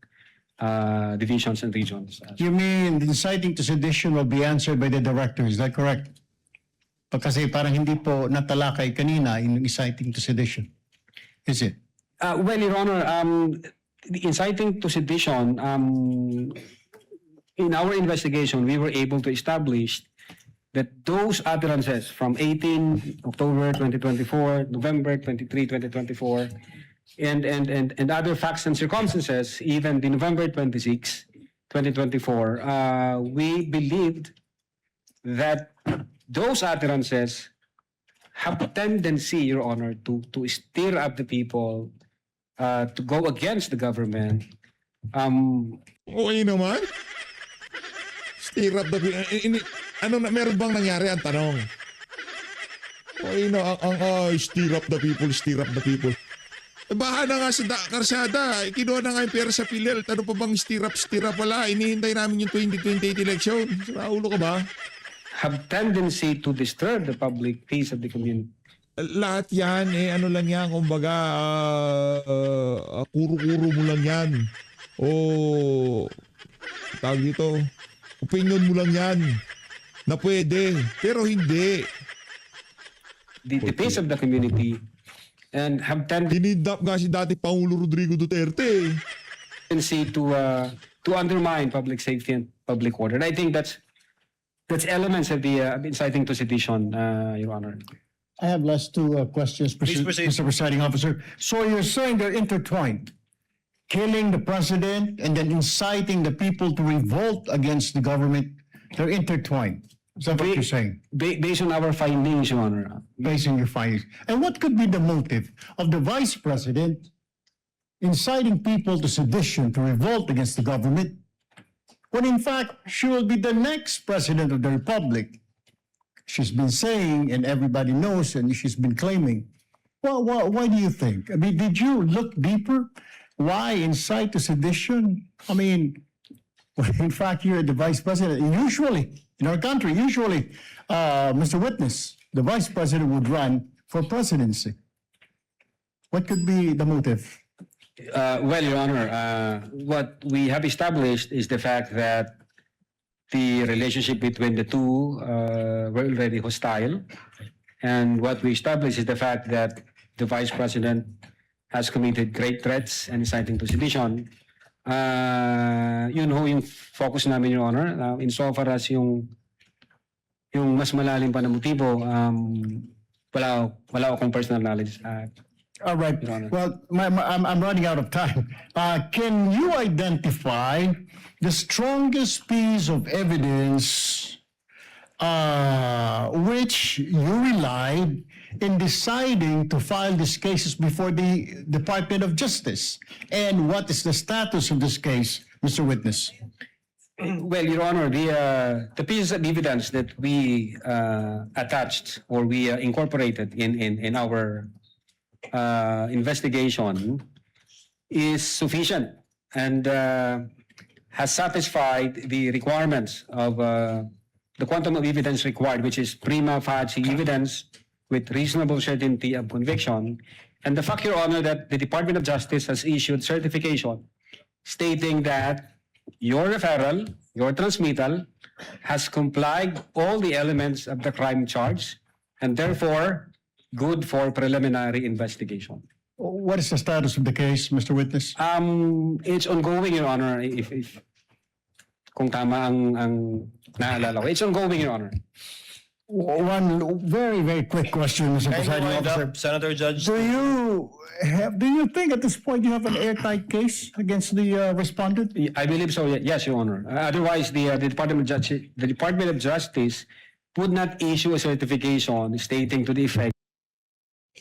divisions and regions. You mean the inciting to sedition will be answered by the director, is that correct? Kasi parang hindi po natalakay kanina yung inciting to sedition. Is it? Well, Your Honor, the inciting to sedition, in our investigation, we were able to establish that those utterances from 18 October 2024, November 23, 2024, and other facts and circumstances, even the November 26, 2024, we believed that those utterances have a tendency, Your Honor, to stir up the people, to go against the government. Okay naman. Stir up the meron bang nangyari ang tanong? Okay na, stir up the people, stir up the people. Baha na nga sa karsada. Kinuha na nga yung pera sa PhilHealth. Ano pa bang stir up pala? Inihintay namin yung 2028 election. Raulo ka ba? Have tendency to disturb the public peace of the community. Lahat yan, ano lang yan, kumbaga, kuro-kuro mo lang yan. O, tawag dito, opinion mo lang yan, na pwede, pero hindi. The peace of the community and have Dinidap nga si dati Pangulo Rodrigo Duterte. tendency to undermine public safety and public order. And I think that's elements of the inciting to sedition, Your Honor. I have last two questions, Please proceed. Mr. Presiding Officer. So you're saying they're intertwined, killing the president and then inciting the people to revolt against the government. They're intertwined. Is that what you're saying? Based on our findings, Your Honor. Based on your findings. And what could be the motive of the vice president inciting people to sedition, to revolt against the government, when in fact she will be the next president of the republic? She's been saying, and everybody knows, and she's been claiming. Well, why do you think? I mean, did you look deeper? Why incite to sedition? I mean, in fact, you're the vice president. Usually, in our country, Mr. Witness, the vice president would run for presidency. What could be the motive? Well, Your Honor, what we have established is the fact that the relationship between the two were already hostile. And what we established is the fact that the Vice President has committed great threats and inciting to sedition. Yun ho yung focus namin, Your Honor. Insofar as yung yung mas malalim pa na motibo, wala akong personal knowledge. All right. Your Honor. Well, I'm running out of time. Can you identify the strongest piece of evidence which you relied in deciding to file these cases before the Department of Justice? And what is the status of this case, Mr. Witness? Well, Your Honor, the pieces of evidence that we attached or we incorporated in our investigation is sufficient and has satisfied the requirements of the quantum of evidence required, which is prima facie evidence with reasonable certainty of conviction. And the fact, Your Honor, that the Department of Justice has issued certification stating that your referral, your transmittal, has complied all the elements of the crime charge and therefore good for preliminary investigation. What is the status of the case, Mr. Witness? It's ongoing, Your Honor, if kung tama ang naalala ko. It's ongoing, Your Honor. One very, very quick question, Mr. Can you Presiding wind Officer. up, Senator Judge? Do you think at this point you have an airtight case against the respondent? I believe so, yes, Your Honor. Otherwise, the Department of Justice would not issue a certification stating to the effect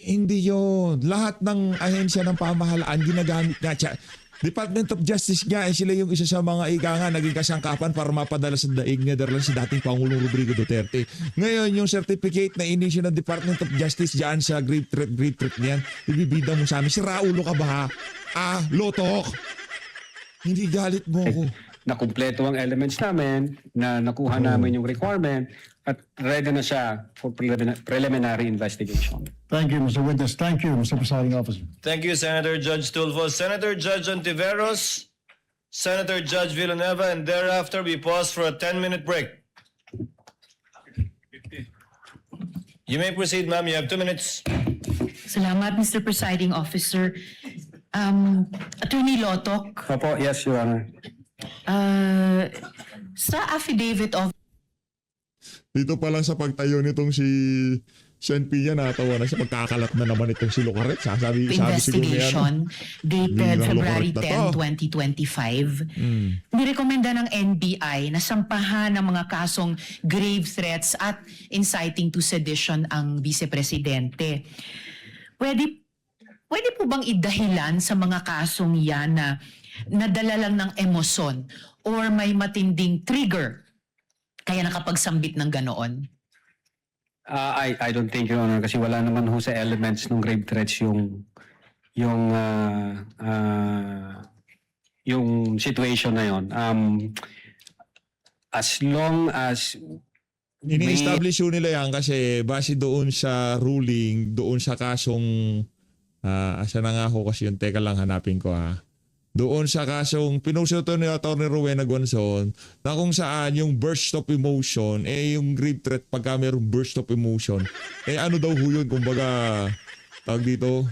Hindi yun. Lahat ng ahensya ng pamahalaan ginagamit nga siya. Department of Justice nga, sila yung isa sa mga ika nga naging kasangkapan para mapadala sa daig Netherlands si dating Pangulong Rodrigo Duterte. Ngayon, yung certificate na inisyu ng Department of Justice dyan sa grave threat niyan, ibibida mo sa amin. Si Raulo ka ba ha? Lotok! Hindi galit mo ko. na kumpleto ang elements namin, na nakuha namin yung requirement, at ready na siya for preliminary investigation. Thank you, Mr. Witness. Thank you, Mr. Presiding Officer. Thank you, Senator Judge Tulfo. Senator Judge Ontiveros, Senator Judge Villanueva, and thereafter we pause for a 10-minute break. You may proceed, ma'am. You have 2 minutes. Salamat, Mr. Presiding Officer. Attorney Lotok, Opo, yes, Your Honor. sa affidavit of Dito pa lang sa pagtayo nitong si Sean Pilla, natawa na siya. Magkakalat na naman itong si Lucaret. Sabi siguro niya. investigation dated Bilang February Lucaret na 10, 2025, nirekomenda ng NBI na sampahan ng mga kasong grave threats at inciting to sedition ang vice-presidente. Pwede po bang idahilan sa mga kasong yan na nadala lang ng emosyon or may matinding trigger kaya nakapagsambit ng ganoon? I don't think, Your Honor, kasi wala naman ho sa elements ng grave threats yung situation na yon. As long as Ini-establish yun nila yan kasi base doon sa ruling, doon sa kasong asa na nga ako kasi yung teka lang hanapin ko ha. Doon sa kasong pinuso to ni Atty. Rowena Gonzon na kung saan yung burst of emotion, yung grave threat pagka mayroong burst of emotion, ano daw ho yun, kumbaga, tawag dito,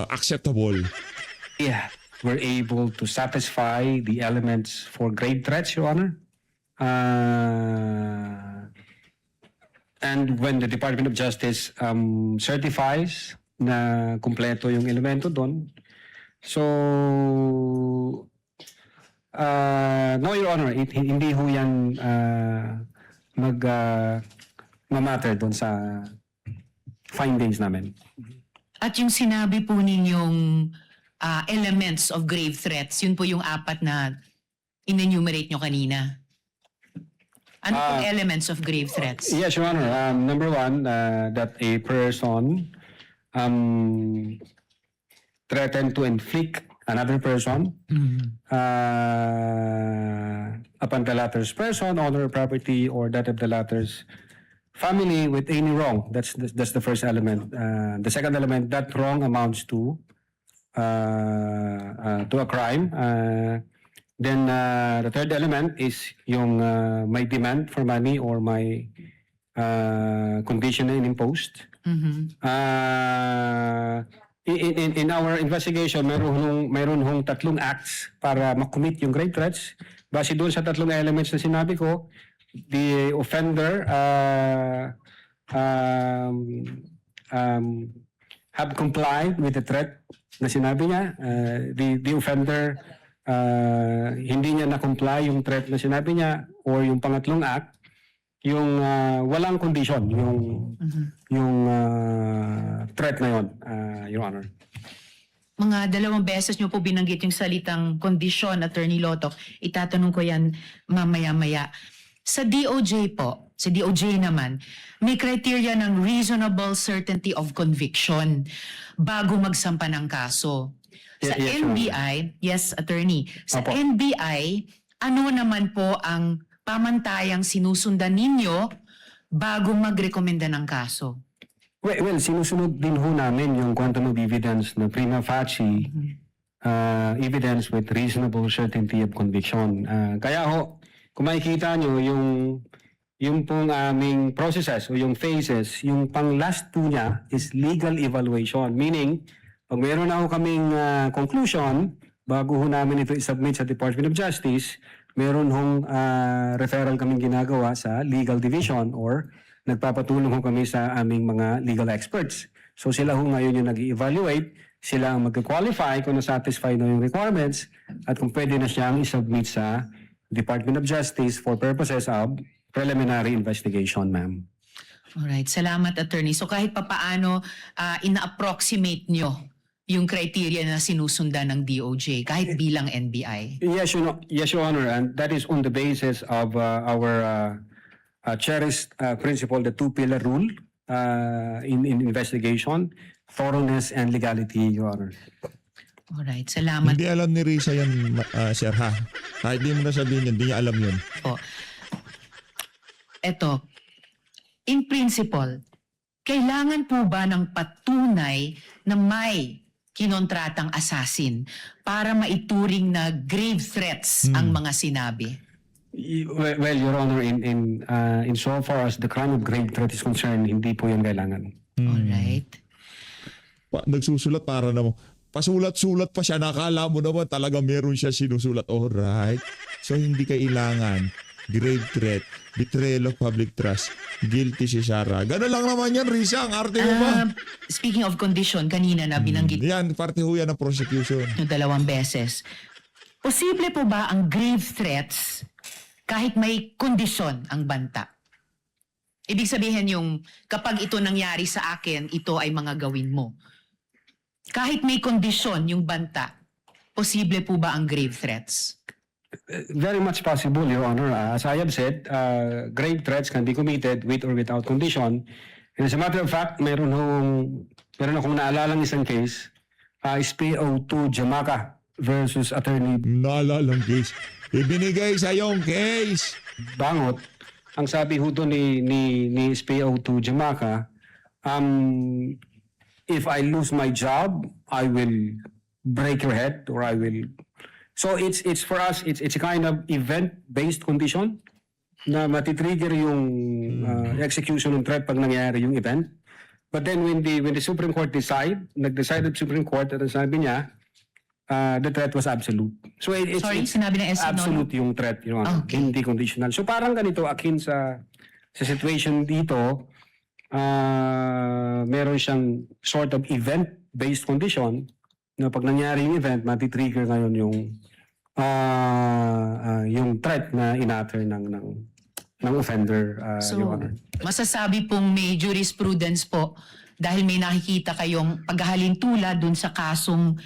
acceptable. yeah, we're able to satisfy the elements for grave threats, Your Honor. And when the Department of Justice certifies na kumpleto yung elemento doon, so no, Your Honor, hindi ho yan mamatter doon sa findings namin. At yung sinabi po ninyong elements of grave threats, yun po yung 4 na in-enumerate nyo kanina. Ano pong elements of grave threats? Yes, Your Honor. Number 1, that a person threatened to inflict another person upon the latter's person, honor, property, or that of the latter's family with any wrong. That's the first element. The second element, that wrong amounts to a crime. Then the third element is yung may demand for money or may condition na imposed. In our investigation, mayroon hong 3 acts para makumit yung grave threats. base doon sa tatlong elements na sinabi ko, the offender have complied with the threat na sinabi niya. The offender hindi niya na-comply yung threat na sinabi niya, or yung pangatlong act, yung walang condition, yung threat na yon, Your Honor. Mga 2 beses nyo po binanggit yung salitang kondisyon, Attorney Loto. Itatanong ko yan mamaya-maya. Sa DOJ po, sa DOJ naman, may criteria ng reasonable certainty of conviction bago magsampa ng kaso. Sa Yes, Your Honor. NBI, yes, Attorney, sa Opo. NBI, ano naman po ang pamantayang sinusundan ninyo bago magrekomenda ng kaso? Well, sinusunod din ho namin yung quantum of evidence na prima facie evidence with reasonable certainty of conviction. Kaya ho, kung makikita nyo, yung pong aming processes o yung phases, yung pang last 2 niya is legal evaluation. Meaning, pag meron na ho kaming conclusion, bago ho namin ito isubmit sa Department of Justice, meron hong referral kaming ginagawa sa legal division, or nagpapatulong ho kami sa aming mga legal experts. So sila ho ngayon yung nag-evaluate, sila ang mag-qualify kung na-satisfy na yung requirements at kung pwede na siyang isubmit sa Department of Justice for purposes of preliminary investigation, ma'am. Alright, salamat, Attorney. So kahit papaano, ina-approximate nyo yung criteria na sinusundan ng DOJ, kahit bilang NBI. Yes, Your Honor, and that is on the basis of our cherished principle, the 2-pillar rule in investigation, thoroughness and legality, Your Honor. Alright, salamat Hindi alam ni Risa yan, sir, ha? Kahit di mo na sabihin yan, hindi niya alam yun. po. Eto, in principle, kailangan po ba ng patunay na may kinontratang assassin para maituring na grave threats ang mga sinabi? Well, Your Honor, in so far as the crime of grave threat is concerned, hindi po yan kailangan. Alright. Nagsusulat para naman. Pasulat-sulat pa siya. Nakala mo naman talaga meron siya sinusulat. Alright. So hindi kailangan. Grave threat. Betrayal of public trust. Guilty si Sarah. Ganun lang naman yan, Risa. Ang arte mo ba? Speaking of condition, kanina na binanggit Yan, parte ho yan ng prosecution. nyo 2 beses. Posible po ba ang grave threats kahit may kondisyon ang banta? Ibig sabihin yung kapag ito nangyari sa akin, ito ay mga gawin mo. Kahit may kondisyon yung banta, posible po ba ang grave threats? Very much possible, Your Honor. As I have said, grave threats can be committed with or without condition. And as a matter of fact, meron akong naalalang isang case, SPO2 Jamaica versus Attorney Nalalang case. Ibinigay sa yung case. Bangot. Ang sabi ho doon ni SPO2 Jamaica, if I lose my job, I will break your head, or I will. So it's for us, it's a kind of event-based condition na matitrigger yung execution ng threat pag nangyari yung event. But then when the Supreme Court nag-decide the Supreme Court at sabi niya, the threat was absolute. So it's Sinabi ng SC, absolute yung threat, Your Honor. Okay. Hindi conditional. So parang ganito, akin sa situation dito, meron siyang sort of event-based condition na pag nangyari yung event, matitrigger ngayon yung threat na in-utter ng offender, So, Your Honor. masasabi pong may jurisprudence po dahil may nakikita kayong paghahalintula dun sa kasong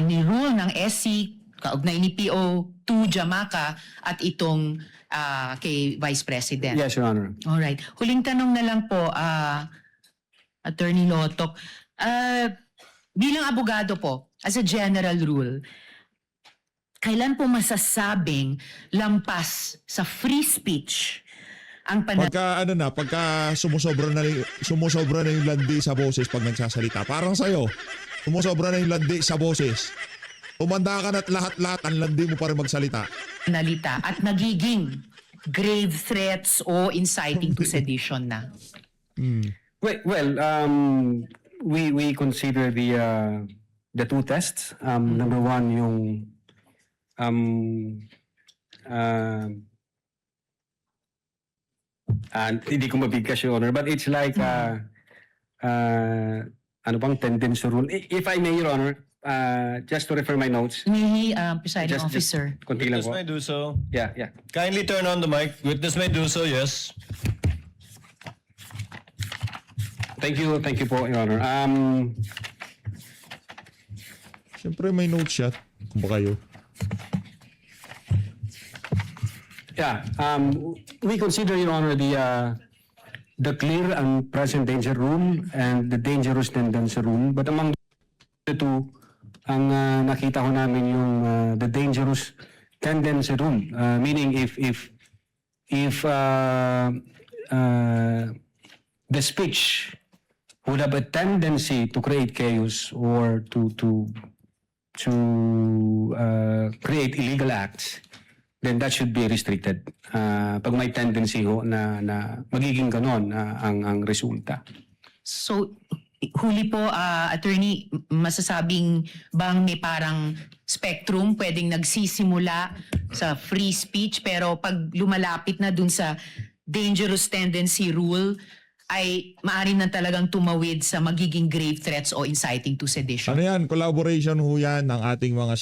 ni rule ng SC, kaugnay ni PO2 Jamaica at itong kay Vice President. Yes, Your Honor. Alright. Huling tanong na lang po, Attorney Lotok. Bilang abogado po, as a general rule, kailan po masasabing lampas sa free speech ang Pagka sumusobra na yung landi sa boses pag nagsasalita. Parang sa'yo, sumusobra na yung landi sa boses. Umanda ka na't lahat-lahat ang landi mo para magsalita. panalita at nagiging grave threats o inciting to sedition na? Well, we consider the two tests. Number one, yung Hindi ko mabigkas, Your Honor, but it's like, ano bang tendency rule? If I may, Your Honor, just to refer my notes, May presiding Just- officer. konti lang Witness po. may do so. Yeah. Kindly turn on the mic. Witness may do so, yes. Thank you po, Your Honor. Siyempre may note siya. Kung ba kayo. Yeah, we consider, Your Honor, the clear and present danger rule and the dangerous tendency rule. But among the two, ang nakita ko namin yung the dangerous tendency rule. Meaning if the speech would have a tendency to create chaos or to create illegal acts, then that should be restricted. Pag may tendency ho na magiging ganon ang resulta. So, huli po, attorney, masasabing bang may parang spectrum pwedeng nagsisimula sa free speech pero pag lumalapit na dun sa dangerous tendency rule ay maaari na talagang tumawid sa magiging grave threats o inciting to sedition? Ano yan? Collaboration ho yan ng ating mga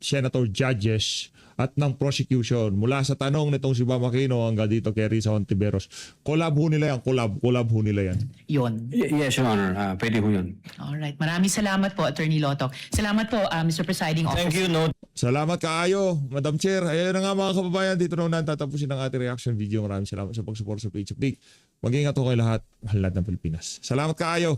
senator judges at ng prosecution. Mula sa tanong nitong si Bam Aquino hanggang dito kay Risa Hontiveros. Collab ho nila yan. Collab ho nila yan. Yon. Yes, Your Honor. Pwede ho yun. Alright. Maraming salamat po, Attorney Loto. Salamat po, Mr. Presiding Officer. Thank you, no. Salamat kaayo, Madam Chair. Ayun na nga mga kababayan, dito na natatapusin ang ating reaction video. Maraming salamat sa pag-support sa Page Update. Mag-ingat ho kayo lahat. Mahal lahat ng Pilipinas. Salamat kaayo.